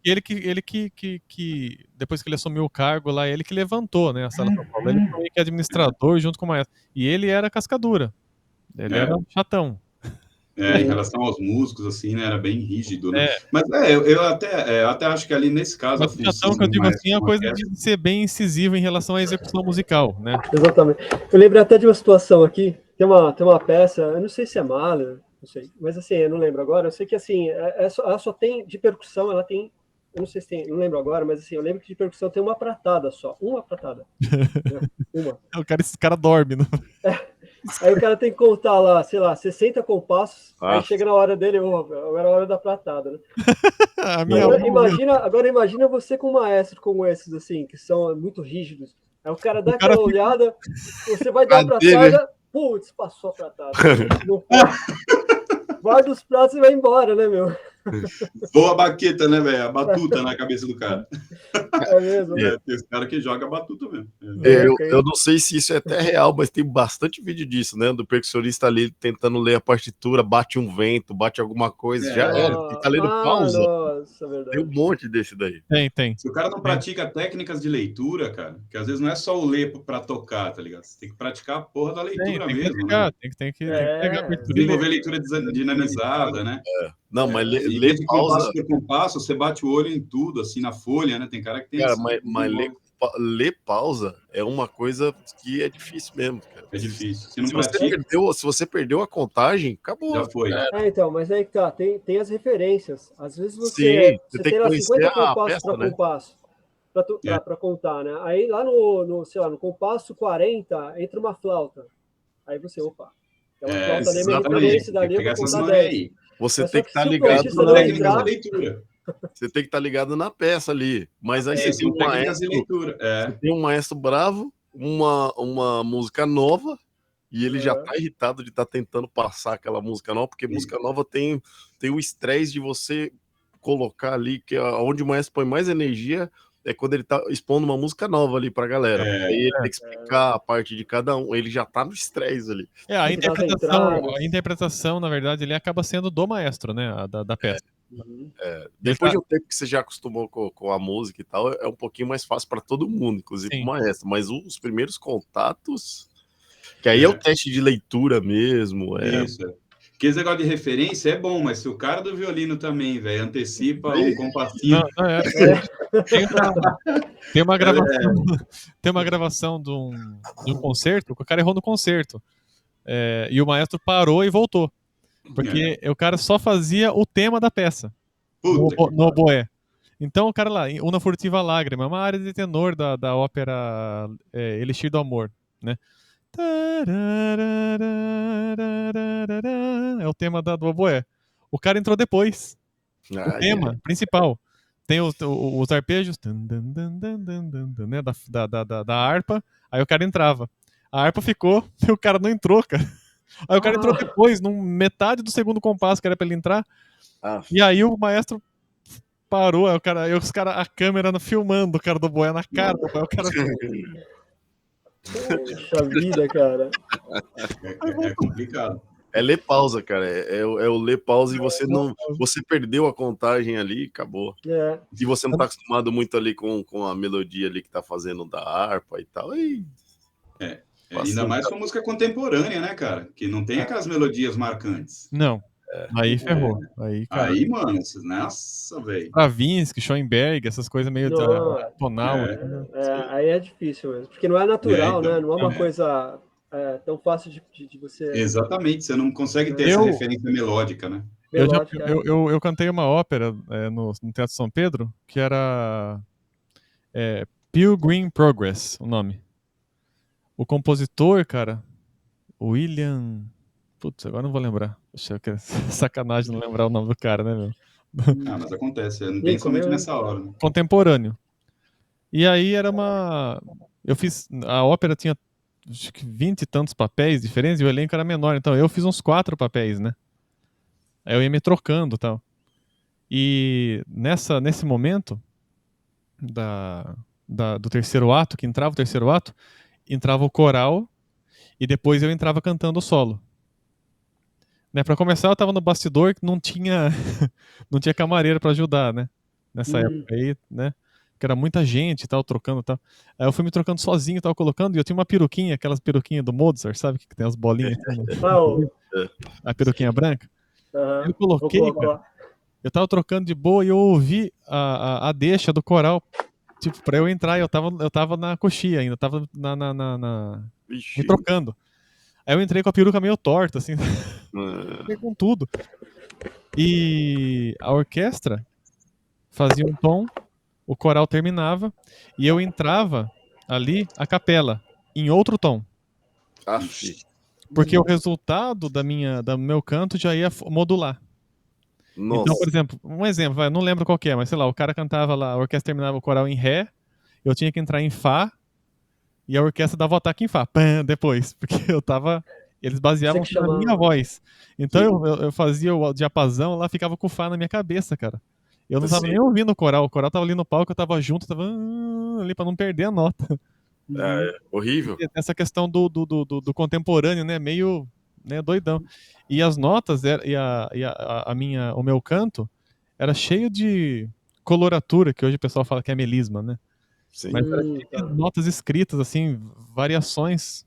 Ele que depois que ele assumiu o cargo lá, ele que levantou, né, a Sala São Paulo. Ele foi meio que administrador junto com o maestro. E ele era cascadura. Ele era chatão. Em relação aos músicos, assim, né, era bem rígido, né? É. Mas eu até acho que ali nesse caso Mas a o função chatão que eu do digo assim é a maestro coisa de ser bem incisivo em relação à execução musical, né? Exatamente. Eu lembrei até de uma situação aqui. Tem uma peça, eu não sei se é Mahler, não sei, mas assim, eu não lembro agora. Eu sei que assim, ela só tem de percussão, ela tem, eu não sei se tem, não lembro agora, mas assim, eu lembro que de percussão tem uma pratada só, uma pratada. Né? Uma. Esse cara dorme, né? Aí o cara tem que contar lá, sei lá, 60 compassos, aí Ah. chega na hora dele, era a hora da pratada, né? A minha Agora imagina você com um maestro como esses, assim, que são muito rígidos. Aí o cara dá O cara aquela fica- olhada, você vai dar a Cadê, pratada, putz, passou a pratada. Não pode. Guarda os pratos e vai embora, né, meu? Boa baqueta, né, velho? A batuta na cabeça do cara. É mesmo, né? Tem os caras que jogam a batuta mesmo. Eu não sei se isso é até real, mas tem bastante vídeo disso, né? Do percussionista ali tentando ler a partitura, bate um vento, bate alguma coisa, já era. Ele tá lendo pausa. Nossa, Tem um verdade. monte desse daí. Tem. Se o cara não pratica técnicas de leitura, cara, que às vezes não é só o ler pra tocar, tá ligado? Você tem que praticar a porra da leitura Tem que mesmo, praticar, né? tem que pegar a abertura e Desenvolver ler. leitura dinamizada, né? Não, mas E ler desde pausa, compasso por compasso, você bate o olho em tudo, assim, na folha, né? Tem cara que tem cara, esse mas ler pausa é uma coisa que é difícil mesmo, cara. É difícil. Se não pratica, Se você perdeu a contagem, acabou. já foi. Então, mas aí que tá, tem as referências. Às vezes Sim, você você tem tem que lá conhecer 50 a compassos peça, para né? compasso, para contar, né? Aí lá sei lá, no compasso 40 entra uma flauta. Aí você, opa, aquela flauta nem me reconhece Tem que dali, eu pegar vou essas contar manhas 10. aí. Você Mas tem só que que estar se o ligado flautista São não técnicas de entrar, leitura. Você tem que estar ligado na peça ali. Mas aí você tem São um técnicas de maestro, leitura. você tem um maestro bravo, uma música nova, e ele já tá irritado de estar tentando passar aquela música nova, porque música nova tem o estresse de você colocar ali, que é onde o maestro põe mais energia é quando ele tá expondo uma música nova ali pra galera. Aí ele tem que explicar a parte de cada um, ele já tá no estresse ali. A interpretação, na verdade, ele acaba sendo do maestro, né? Da peça. Depois de um tempo que você já acostumou com a música e tal, é um pouquinho mais fácil para todo mundo, inclusive pro maestro. Mas os primeiros contatos, que aí é o teste de leitura mesmo. Isso. Porque esse negócio de referência é bom, mas se o cara do violino também, velho, antecipa um compassinho. Tem uma gravação de um concerto que o cara errou no concerto. E o maestro parou e voltou. Porque o cara só fazia o tema da peça no oboé. Então o cara lá, Una Furtiva Lágrima, é uma área de tenor da ópera Elixir do Amor, né? É o tema do oboé. O cara entrou depois. O tema principal. Tem os arpejos, né, da harpa, aí o cara entrava. A harpa ficou e o cara não entrou, cara. Aí o cara entrou depois, metade do segundo compasso que era pra ele entrar. E aí o maestro parou, aí a câmera filmando o cara do boé na cara do boé, o cara... Puxa vida, cara. É complicado. É ler pausa, cara. É o ler pausa e você perdeu a contagem ali, acabou. E você não tá acostumado muito ali com a melodia ali que tá fazendo da harpa e tal. Ainda mais com música contemporânea, né, cara? Que não tem aquelas melodias marcantes. Não. Aí ferrou. Aí, mano, nossa, velho. Stravinsky, Schoenberg, essas coisas meio tonal. Aí é difícil mesmo. Porque não é natural, né? Não é uma coisa tão fácil de você... Exatamente, você não consegue ter essa referência melódica, né? Eu cantei uma ópera no Teatro São Pedro, que era Pilgrim Progress, o nome. O compositor, cara, William... Putz, agora não vou lembrar. Poxa, que sacanagem não lembrar o nome do cara, né, meu? Mas acontece, principalmente nessa hora. Né? Contemporâneo. E aí era uma... Eu fiz... A ópera tinha acho que 20 e tantos papéis diferentes e o elenco era menor. Então eu fiz uns 4 papéis, né? Aí eu ia me trocando e tal. E nesse momento do terceiro ato, que entrava o terceiro ato, entrava o coral e depois eu entrava cantando o solo. Né, para começar, eu tava no bastidor que não tinha não tinha camareira para ajudar, né? Nessa época aí, né? Que era muita gente e tal, trocando e tal. Aí eu fui me trocando sozinho e tal, colocando, e eu tinha uma peruquinha, aquelas peruquinhas do Mozart, sabe? Que tem as bolinhas assim, a peruquinha branca. Eu coloquei, cara, eu tava trocando de boa e eu ouvi a deixa do coral, tipo, pra eu entrar, eu tava na coxia ainda, tava me trocando. Aí eu entrei com a peruca meio torta, assim, com tudo. E a orquestra fazia um tom, o coral terminava, e eu entrava ali, a capela, em outro tom. Porque o resultado do meu canto já ia modular. Nossa. Então, por exemplo, um exemplo, eu não lembro qual que é, mas sei lá, o cara cantava lá, a orquestra terminava o coral em Ré, eu tinha que entrar em Fá, e a orquestra dava o ataque em Fá, depois, porque eles baseavam na minha voz. Então eu fazia o diapasão lá, ficava com o Fá na minha cabeça, cara. Eu não tava nem ouvindo o coral tava ali no palco, eu tava junto, tava ali pra não perder a nota. Horrível. E essa questão do contemporâneo, né, meio, né, doidão. E as notas, o meu canto era cheio de coloratura, que hoje o pessoal fala que é melisma, né? Sim. Mas era cheio de notas escritas, assim, variações,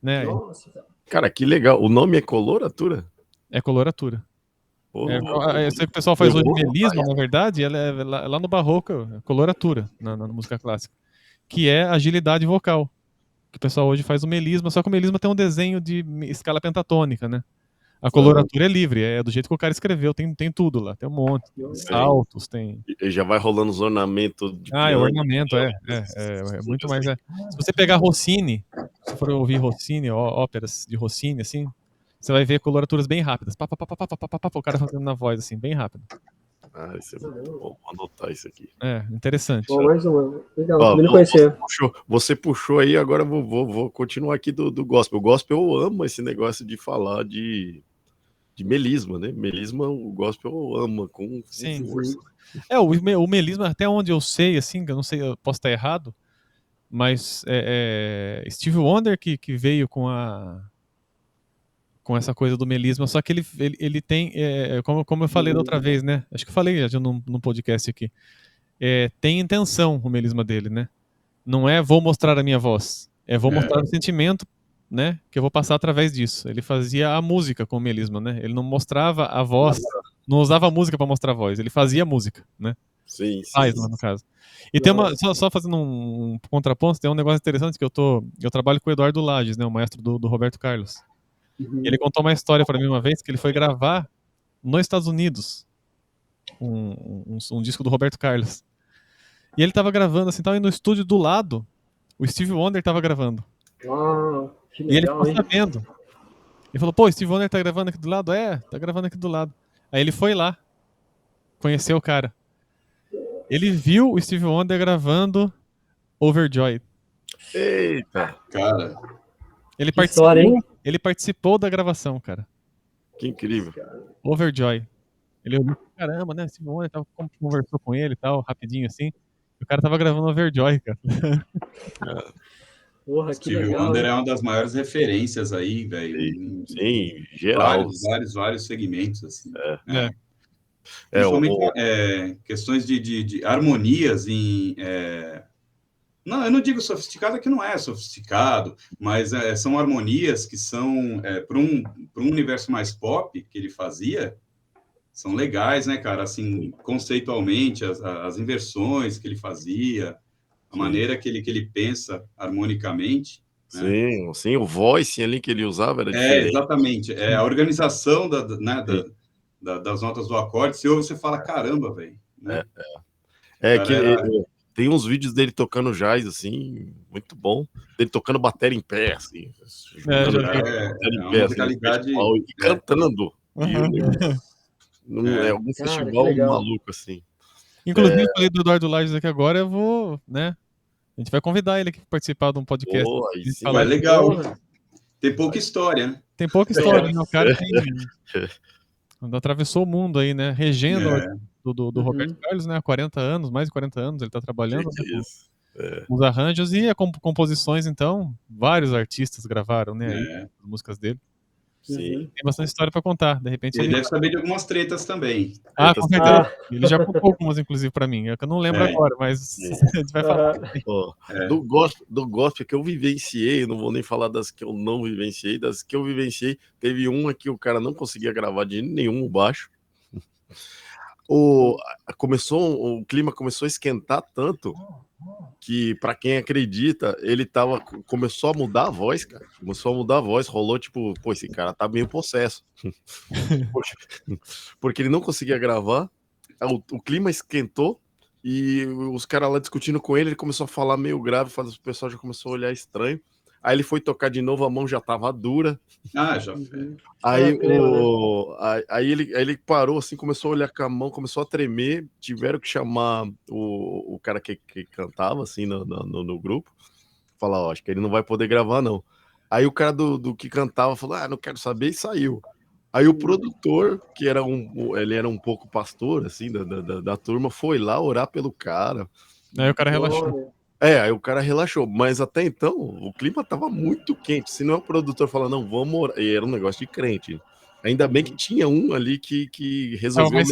né? Nossa, cara, que legal. O nome é coloratura? É coloratura. Eu sei que o pessoal faz hoje melisma, na verdade, ela é lá no barroco, é coloratura, na música clássica, que é agilidade vocal. Que o pessoal hoje faz o melisma, só que o melisma tem um desenho de escala pentatônica, né? A coloratura é livre, é do jeito que o cara escreveu, tem tudo lá, tem um monte, tem saltos, tem... E já vai rolando os ornamentos de piano. É ornamento, é muito mais... Se você pegar Rossini, se for ouvir Rossini, óperas de Rossini, assim, você vai ver coloraturas bem rápidas, o cara fazendo na voz, assim, bem rápido. Isso é muito bom. Vou anotar isso aqui. Interessante. Mais uma. Legal, também não conhecia. Você puxou aí, agora vou continuar aqui do gospel. O gospel eu amo esse negócio de falar de melisma, né? Melisma, o gospel ama com força. O melisma, até onde eu sei, assim, eu não sei, eu posso estar errado, mas Steve Wonder que veio com essa coisa do melisma, só que ele tem, como eu falei da outra vez, né? Acho que eu falei já num podcast aqui. Tem intenção o melisma dele, né? Não é vou mostrar a minha voz, vou mostrar o sentimento, né? Que eu vou passar através disso. Ele fazia a música com o melisma, né? Ele não mostrava a voz, não usava a música para mostrar a voz, ele fazia a música, né? Sim. No caso. E tem só fazendo um contraponto, tem um negócio interessante que eu trabalho com o Eduardo Lages, né? O maestro do Roberto Carlos. Ele contou uma história para mim uma vez que ele foi gravar nos Estados Unidos um disco do Roberto Carlos. E ele tava gravando, assim, tava no estúdio do lado, o Steve Wonder tava gravando. Que legal, e ele ficou sabendo. Ele falou, pô, o Steve Wonder tá gravando aqui do lado? Tá gravando aqui do lado. Aí ele foi lá, conheceu o cara. Ele viu o Steve Wonder gravando Overjoyed. Eita! Cara... Ele participou da gravação, cara. Que incrível. Overjoyed. Ele olhou, caramba, né? Steve Wonder conversou com ele e tal, rapidinho assim. E o cara tava gravando Overjoyed, cara. Porra, Steve Wonder é uma das maiores referências aí, velho. Sim, geral. Vários segmentos, assim. Principalmente questões de harmonias em... Não, eu não digo sofisticado, que não é sofisticado, mas são harmonias que são, para um universo mais pop que ele fazia, são legais, né, cara? Assim, conceitualmente, as inversões que ele fazia, a maneira que ele pensa harmonicamente. Sim, sim, o voice ali que ele usava era diferente. Exatamente. A organização das notas do acorde, você ouve, você fala, caramba, velho. Né? Tem uns vídeos dele tocando jazz, assim, muito bom. Ele tocando bateria em pé, assim. Uma musicalidade... E cantando. Uhum. É algum festival maluco, assim. Inclusive, eu falei do Eduardo Lages aqui agora, eu vou, né? A gente vai convidar ele aqui para participar de um podcast. É legal. Tem pouca história, né? Tem pouca história, né? O cara atravessou o mundo aí, né? Regendo do Roberto Carlos, né? Há 40 anos, mais de 40 anos, ele tá trabalhando com os arranjos e composições, então, vários artistas gravaram, né? As músicas dele. Sim. Tem bastante história para contar, de repente. Ele deve saber de algumas tretas também. Com certeza. Ele já contou algumas, inclusive, para mim. Eu não lembro agora, mas a gente vai falar. Do gospel que eu vivenciei, eu não vou nem falar das que eu não vivenciei, das que eu vivenciei, teve uma que o cara não conseguia gravar de nenhum o baixo. O clima começou a esquentar tanto que, para quem acredita, ele começou a mudar a voz, cara. Começou a mudar a voz, rolou tipo, pô, esse cara tá meio possesso. Porque ele não conseguia gravar, o clima esquentou e os caras lá discutindo com ele começou a falar meio grave, o pessoal já começou a olhar estranho. Aí ele foi tocar de novo, a mão já tava dura. Já fez. Aí ele parou, assim, começou a olhar com a mão, começou a tremer, tiveram que chamar o cara que cantava, assim, no grupo, falar, acho que ele não vai poder gravar, não. Aí o cara do que cantava falou, não quero saber, e saiu. Aí o produtor, que ele era um pouco pastor, assim, da turma, foi lá orar pelo cara. Aí o cara relaxou. Aí o cara relaxou, mas até então o clima tava muito quente. Se não é o produtor falar, não, vamos orar. E era um negócio de crente. Ainda bem que tinha um ali que resolveu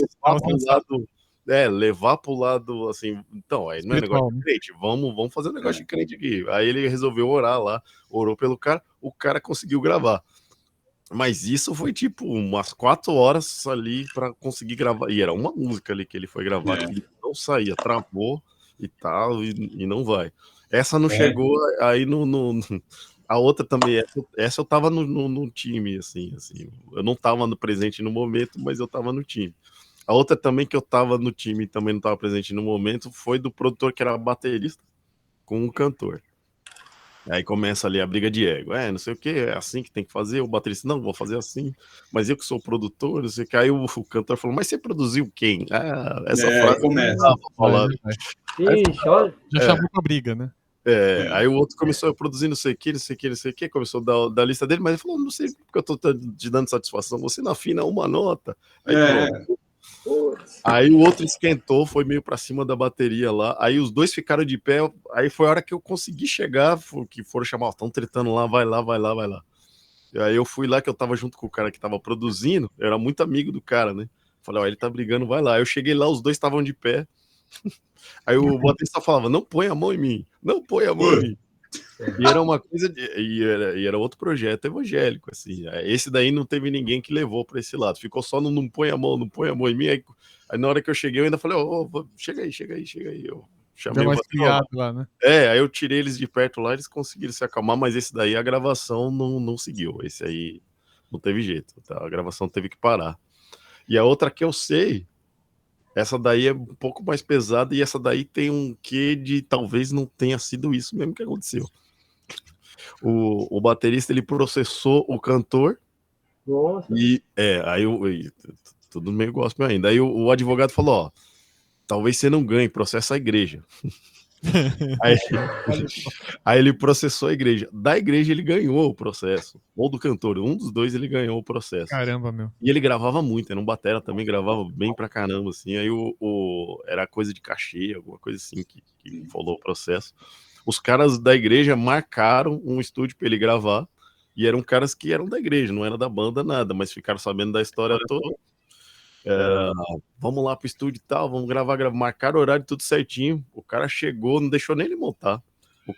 levar pro lado, assim. Então, aí não é negócio de crente, vamos fazer um negócio de crente aqui. Aí ele resolveu orar lá, orou pelo cara, o cara conseguiu gravar. Mas isso foi tipo umas 4 horas ali para conseguir gravar. E era uma música ali que ele foi gravar que não saía, travou e tal, e não vai. Essa não chegou, aí a outra também, essa eu tava no time, assim, eu não tava presente no momento, mas eu tava no time. A outra também que eu tava no time e também não tava presente no momento foi do produtor que era baterista com o cantor. Aí começa ali a briga de ego. Não sei o que, é assim que tem que fazer. O baterista, não, vou fazer assim. Mas eu que sou produtor, não sei o que. Aí o cantor falou, mas você produziu quem? Essa frase começa. Já chamou pra briga, né? Aí o outro começou a produzir não sei o que, começou a dar a lista dele, mas ele falou, não sei porque eu tô te dando satisfação, você não afina uma nota. Aí o outro esquentou, foi meio pra cima da bateria lá, aí os dois ficaram de pé, aí foi a hora que eu consegui chegar, que foram chamar, estão tretando lá, vai lá. E aí eu fui lá, que eu tava junto com o cara que tava produzindo, eu era muito amigo do cara, né? Falei, ele tá brigando, vai lá. Aí eu cheguei lá, os dois estavam de pé. Aí o baterista falava, não põe a mão em mim, não põe a mão em mim. E era uma coisa e era outro projeto evangélico, assim. Esse daí não teve ninguém que levou para esse lado, ficou só no não põe a mão em mim. Aí na hora que eu cheguei, eu ainda falei, chega aí. Eu chamei o baterista lá, né? Aí eu tirei eles de perto lá, eles conseguiram se acalmar, mas esse daí a gravação não seguiu. Esse aí não teve jeito, tá? A gravação teve que parar. E a outra que eu sei, essa daí é um pouco mais pesada e essa daí tem um quê de talvez não tenha sido isso mesmo que aconteceu. O baterista, ele processou o cantor. Nossa. Aí tudo meio gospel ainda. Aí o advogado falou, talvez você não ganhe, processa a igreja. Aí ele processou a igreja. Da igreja ele ganhou o processo. Ou do cantor, um dos dois ele ganhou o processo. Caramba, meu. E ele gravava muito, era um batera também, gravava bem pra caramba, assim. Aí era coisa de cachê, alguma coisa assim que falou o processo. Os caras da igreja marcaram um estúdio pra ele gravar. E eram caras que eram da igreja, não era da banda, nada, mas ficaram sabendo da história toda. Vamos lá pro estúdio e tal, vamos gravar, marcaram o horário tudo certinho. O cara chegou, não deixou nem ele montar.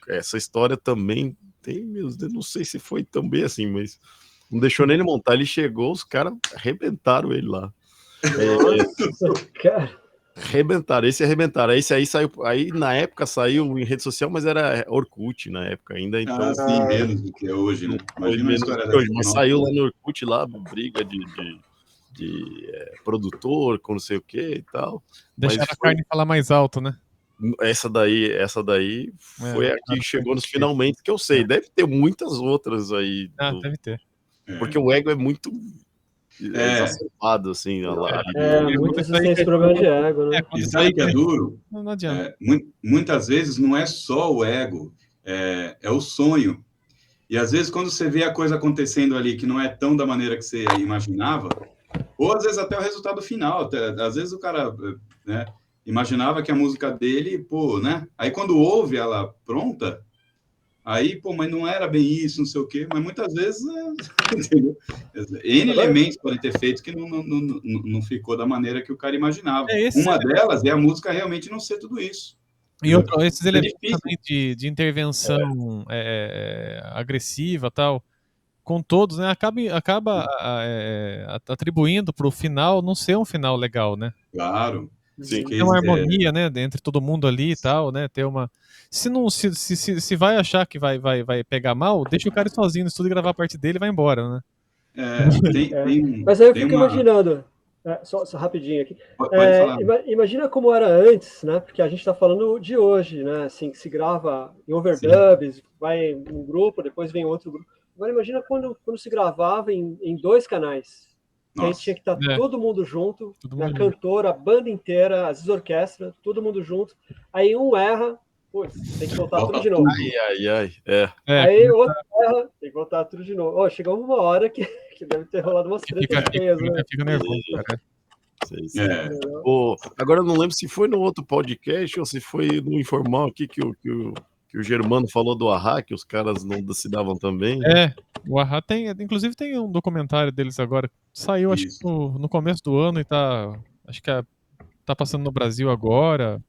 Essa história também tem, meus Deus, não sei se foi também assim, mas não deixou nem ele montar. Ele chegou, os caras arrebentaram ele lá. Arrebentaram, esse aí saiu, aí na época saiu em rede social, mas era Orkut na época ainda, então. Sim, menos do que hoje, né? Imagina a história hoje, mas saiu lá no Orkut, lá, briga de produtor, com não sei o que e tal. Deixar a carne falar mais alto, né? Essa daí foi a que chegou nos finalmente, que eu sei. Deve ter muitas outras aí. Deve ter. Porque o ego é muito exacerbado, assim. Muitos têm esse problema de ego, né? E sabe que é duro? Não adianta. Muitas vezes não é só o ego, é o sonho. E às vezes, quando você vê a coisa acontecendo ali que não é tão da maneira que você imaginava, ou às vezes até o resultado final, às vezes o cara, né, imaginava que a música dele, né? Aí quando ouve ela pronta, aí, mas não era bem isso, não sei o quê, mas muitas vezes, entendeu? N elementos podem ter feito que não ficou da maneira que o cara imaginava. Uma delas é a música realmente não ser tudo isso. E esses elementos também de intervenção agressiva tal, com todos, né, acaba atribuindo para o final não ser um final legal, né? Claro. Sim. Tem uma harmonia, né, entre todo mundo ali e tal, né? Ter uma. Se vai achar que vai pegar mal, deixa o cara ir sozinho no estúdio gravar a parte dele e vai embora, né? Mas aí eu fico imaginando. Só rapidinho aqui. Imagina como era antes, né? Porque a gente está falando de hoje, né? Assim, que se grava em overdubs, vai um grupo, depois vem outro grupo. Agora imagina quando se gravava em 2 canais. Aí tinha que estar todo mundo junto, a cantora, a banda inteira, as orquestras, todo mundo junto. Aí um erra, tem que voltar tudo de novo. Aí outro erra, tem que voltar tudo de novo. Chegou uma hora que deve ter rolado umas tretas feias, né? Fica nervoso, cara. Agora eu não lembro se foi no outro podcast ou se foi no informal aqui que o Germano falou do Ahá, que os caras não se davam também. O Ahá inclusive tem um documentário deles agora, saiu acho que no começo do ano e acho que tá passando no Brasil agora,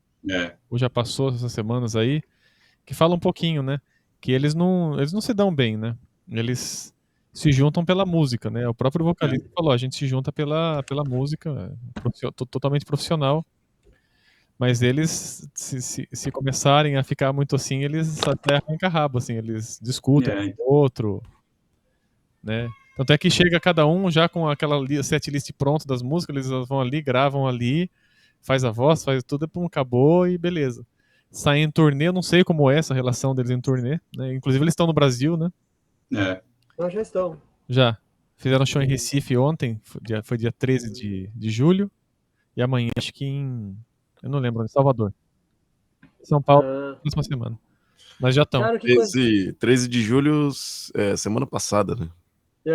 ou já passou essas semanas aí, que fala um pouquinho, né, que eles não se dão bem, né, eles se juntam pela música, né, o próprio vocalista falou, a gente se junta pela música, totalmente profissional. Mas eles, se começarem a ficar muito assim, eles até arrancam rabo, assim, eles discutem com o outro, né? Tanto é que chega cada um já com aquela setlist pronta das músicas, eles vão ali, gravam ali, faz a voz, faz tudo, acabou e beleza. Saem em turnê, eu não sei como é essa relação deles em turnê, né? Inclusive eles estão no Brasil, né? Nós já estão. Já. Fizeram show em Recife ontem, foi dia 13 de julho, e amanhã acho que eu não lembro, em Salvador. São Paulo, próxima semana. Mas já estão. 13 de julho, semana passada, né?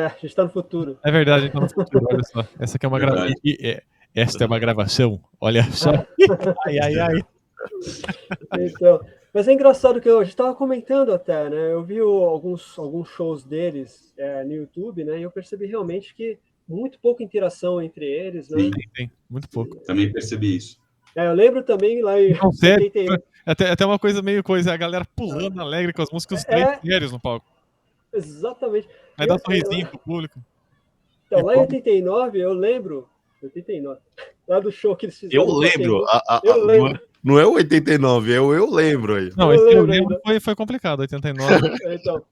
A gente tá no futuro. É verdade, a gente tá no futuro, olha só. Essa aqui é uma gravação. Esta é uma gravação, olha só. Ai. Então, mas é engraçado que a gente tava comentando até, né? Eu vi alguns shows deles no YouTube, né? E eu percebi realmente que muito pouca interação entre eles, né? Tem, muito pouco. Também percebi isso. Eu lembro também lá em... Não, sério, até uma coisa meio a galera pulando alegre com as músicas, os três sérios no palco. Exatamente. Aí dá um sorrisinho pro público. Então, lá em 89, eu lembro... 89. Lá do show que eles fizeram. Eu lembro. Eu lembro. Não é o 89, é o eu lembro aí. Não, eu lembro foi complicado, 89. Então,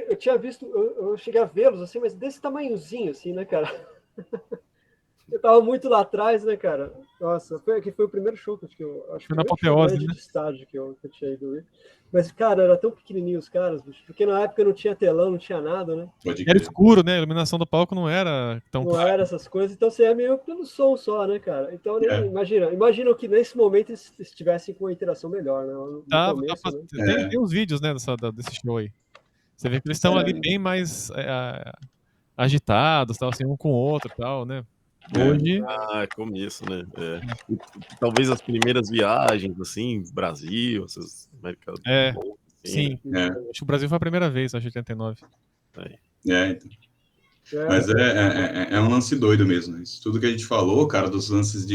eu tinha visto... Eu cheguei a vê-los, assim, mas desse tamanhozinho, assim, né, cara? Eu tava muito lá atrás, né, cara? Nossa, foi o primeiro show que eu acho que foi na apoteose, né? De estádio que eu tinha ido. Mas, cara, era tão pequenininho os caras, bicho, porque na época não tinha telão, não tinha nada, né? Era escuro, né? A iluminação do palco não era tão clara. Não era essas coisas, então você é meio pelo som só, né, cara? Então, imagina que nesse momento eles estivessem com uma interação melhor, né? Começo, né? Tem uns vídeos, né, desse show aí. Você vê que eles estão ali bem mais agitados, tal, assim, um com o outro e tal, né? Hoje... começo, né? Talvez as primeiras viagens, assim, Brasil, essas América do Sul. Sim. Acho que o Brasil foi a primeira vez, acho que 89. Então. Mas é um lance doido mesmo. Isso tudo que a gente falou, cara, dos lances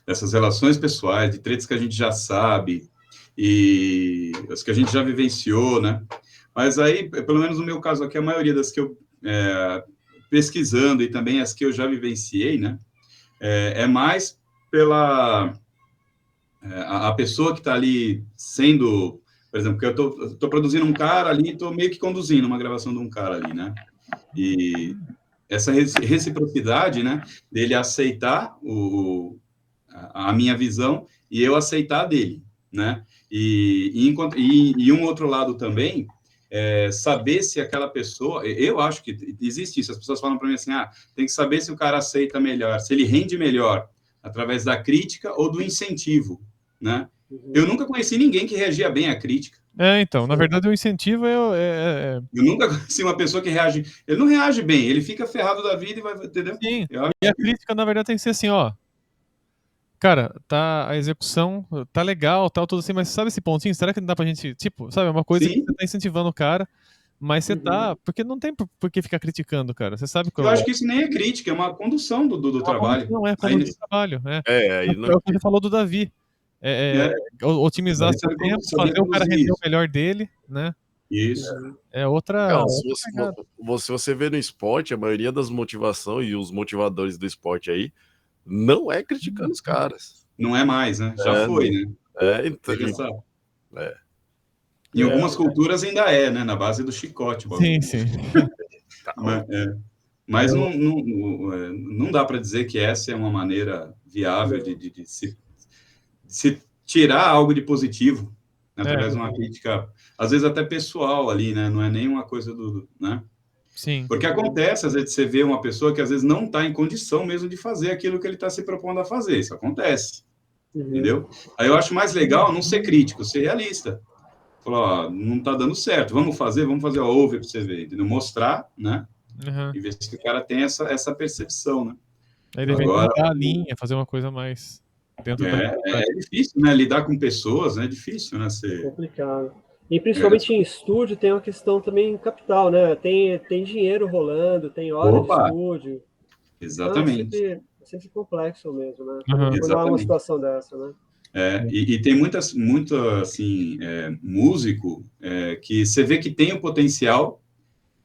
dessas relações pessoais, de tretas que a gente já sabe e as que a gente já vivenciou, né? Mas aí, pelo menos no meu caso aqui, a maioria das que eu... pesquisando e também as que eu já vivenciei, né, é mais pela a pessoa que está ali sendo, por exemplo, que eu tô produzindo um cara ali, estou meio que conduzindo uma gravação de um cara ali, né, e essa reciprocidade, né, dele aceitar a minha visão e eu aceitar a dele, né? E um outro lado também é saber se aquela pessoa, eu acho que existe isso, as pessoas falam para mim assim, tem que saber se o cara aceita melhor, se ele rende melhor através da crítica ou do incentivo, né? Eu nunca conheci ninguém que reagia bem à crítica. Então, na verdade, o incentivo Eu nunca conheci uma pessoa que reage, ele não reage bem, ele fica ferrado da vida e vai, entendeu? Sim, e a crítica, na verdade, tem que ser assim, ó, cara, a execução tá legal, tal, tudo assim, mas sabe esse pontinho? Será que não dá pra gente, tipo, sabe, é uma coisa que você tá incentivando o cara, mas você tá, porque não tem por que ficar criticando, cara, você sabe que eu acho que isso nem é crítica, é uma condução do trabalho. Não é condução do trabalho, aí não... É o que você falou do Davi, otimizar seu tempo, fazer o cara render o melhor dele, né? Isso. É outra... Não, se você vê no esporte, a maioria das motivações e os motivadores do esporte aí não é criticando os caras. Não é mais, né? Já foi, né? Então, em algumas culturas ainda é, né? Na base do chicote. Sim. Mas não dá para dizer que essa é uma maneira viável de se tirar algo de positivo, né, através de uma crítica, às vezes até pessoal ali, né? Não é nem uma coisa né? Sim. Porque acontece, às vezes, você vê uma pessoa que às vezes não está em condição mesmo de fazer aquilo que ele está se propondo a fazer. Isso acontece. Entendeu? Aí eu acho mais legal não ser crítico, ser realista. Falar, não está dando certo, vamos fazer, ouve para você ver, entendeu? Mostrar, né? E ver se o cara tem essa percepção, né? Aí deve mudar a linha, fazer uma coisa mais dentro é difícil, né? Lidar com pessoas, né? É difícil, né? Complicado. E principalmente em estúdio tem uma questão também capital, né? Tem dinheiro rolando, tem hora de estúdio. Exatamente. É sempre complexo mesmo, né? Quando há uma situação dessa, né? E tem muito assim, músico que você vê que tem o potencial,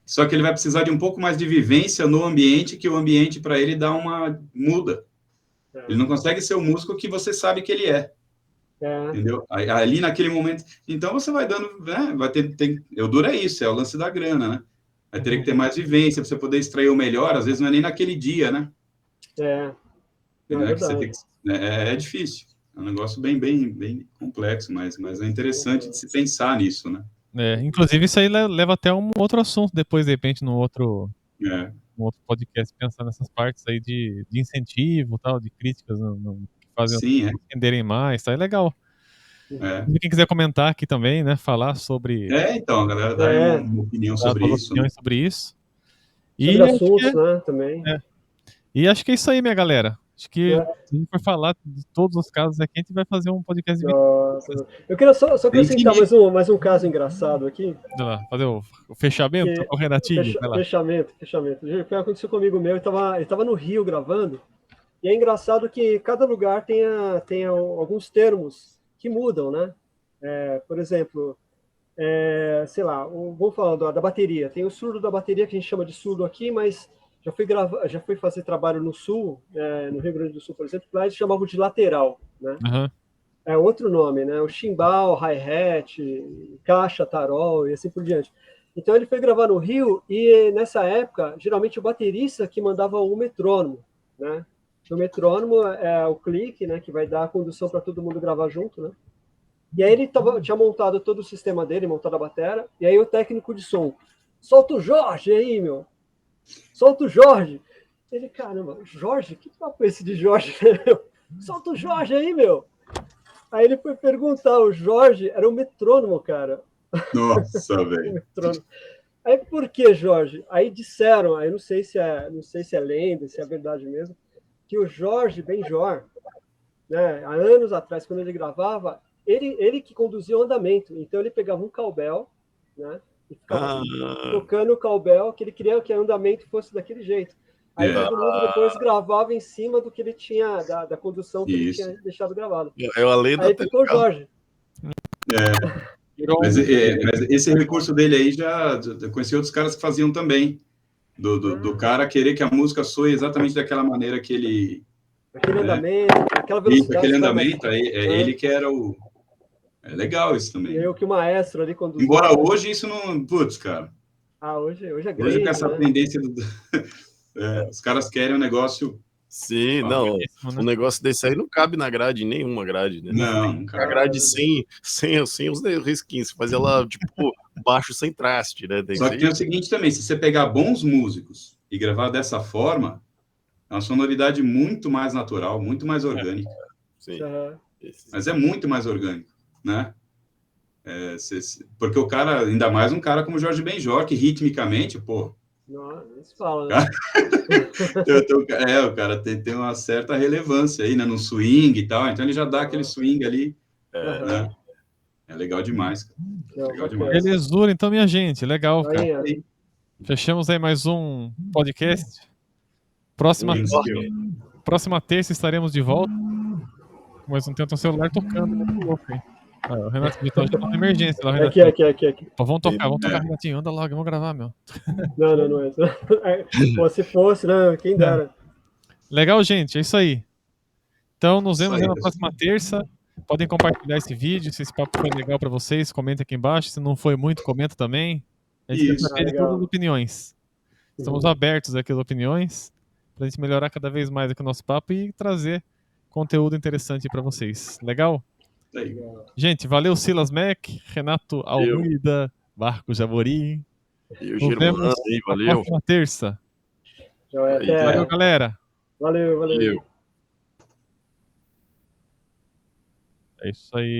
só que ele vai precisar de um pouco mais de vivência no ambiente, que o ambiente para ele dá uma muda. Ele não consegue ser o músico que você sabe que ele é. Entendeu? Ali naquele momento. Então você vai dando, né? Vai ter, o duro é isso, é o lance da grana, né? Vai ter que ter mais vivência para você poder extrair o melhor, às vezes não é nem naquele dia, né? É difícil. É um negócio bem complexo, mas é interessante de se pensar nisso, né? Inclusive, isso aí leva até um outro assunto depois, de repente, num outro podcast, pensar nessas partes aí de incentivo, tal, de críticas, que fazem entenderem mais, tá? É legal. Quem quiser comentar aqui também, né, falar sobre... então, a galera dá uma opinião sobre isso. Sobre Sobre assuntos, né, também. E acho que é isso aí, minha galera. Acho que se a gente for falar de todos os casos aqui, a gente vai fazer um podcast de... Eu queria só acrescentar mais um caso engraçado aqui. Vai lá, fazer o fechamento com o Renatinho. Fechamento. Foi aconteceu comigo meu, ele tava no Rio gravando, e é engraçado que cada lugar tem alguns termos que mudam, né? Por exemplo, sei lá, vamos falar da bateria. Tem o surdo da bateria, que a gente chama de surdo aqui, mas já fui fazer trabalho no Sul, no Rio Grande do Sul, por exemplo, lá eles chamavam de lateral, né? É outro nome, né? O chimbal, hi-hat, caixa, tarol e assim por diante. Então ele foi gravar no Rio e nessa época, geralmente o baterista que mandava o metrônomo, né? O metrônomo é o clique, né? Que vai dar a condução para todo mundo gravar junto, né? E aí ele tinha montado todo o sistema dele, montado a bateria, e aí o técnico de som, solta o Jorge aí, meu! Solta o Jorge! Ele, caramba, Jorge? Que papo é esse de Jorge? Solta o Jorge aí, meu! Aí ele foi perguntar, o Jorge era um metrônomo, cara. Nossa, velho. Aí por que, Jorge? Aí disseram, aí não sei se é lenda, se é verdade mesmo, que o Jorge Benjor, né, há anos atrás, quando ele gravava, ele que conduzia o andamento. Então ele pegava um cowbell, né, e ficava tocando o cowbell, que ele queria que o andamento fosse daquele jeito. Aí todo mundo depois gravava em cima do que ele tinha, da condução que ele tinha deixado gravado. Aí ficou o Jorge. Mas esse recurso dele aí já conheci outros caras que faziam também. Do cara querer que a música soe exatamente daquela maneira que ele... Aquele andamento, aquela velocidade. Aquele andamento, ele que era o... É legal isso também. Eu que o maestro ali conduzia. Embora hoje isso não... Putz, cara. Hoje é grande, hoje com essa tendência Os caras querem um negócio... Sim, não. Um negócio desse aí não cabe na grade, nenhuma grade, né? Não A grade sem os risquinhos, fazer ela, tipo, baixo sem traste, né? Só que tem o seguinte também, se você pegar bons músicos e gravar dessa forma, é uma sonoridade muito mais natural, muito mais orgânica. Sim. Mas é muito mais orgânico, né? Porque o cara, ainda mais um cara como o Jorge Benjor, que ritmicamente, pô... Não, nem se fala, né? O cara tem uma certa relevância aí, né? No swing e tal, então ele já dá aquele swing ali, né? É legal demais, cara. Legal demais. Belezura, então, minha gente, legal, cara. Aí, Fechamos aí mais um podcast. Próxima terça estaremos de volta. Mas não tem o celular tocando, muito louco, hein? O Renato Vitor já tá na emergência lá, Renato. aqui. Pô, vamos tocar, Renatinho, anda logo, vamos gravar, meu. Não é. Pô, se fosse, né? Quem dera. Legal, gente, é isso aí. Então, nos vemos na próxima terça. Podem compartilhar esse vídeo, se esse papo foi legal para vocês, comentem aqui embaixo. Se não foi muito, comenta também. A gente quer saber de todas as opiniões. Estamos abertos aqui às opiniões, para a gente melhorar cada vez mais aqui o nosso papo e trazer conteúdo interessante para vocês. Legal? Gente, valeu Silas Mac, Renato Almeida, Marco Jabori. Nos vemos na próxima terça. Valeu, galera. Valeu. É isso aí.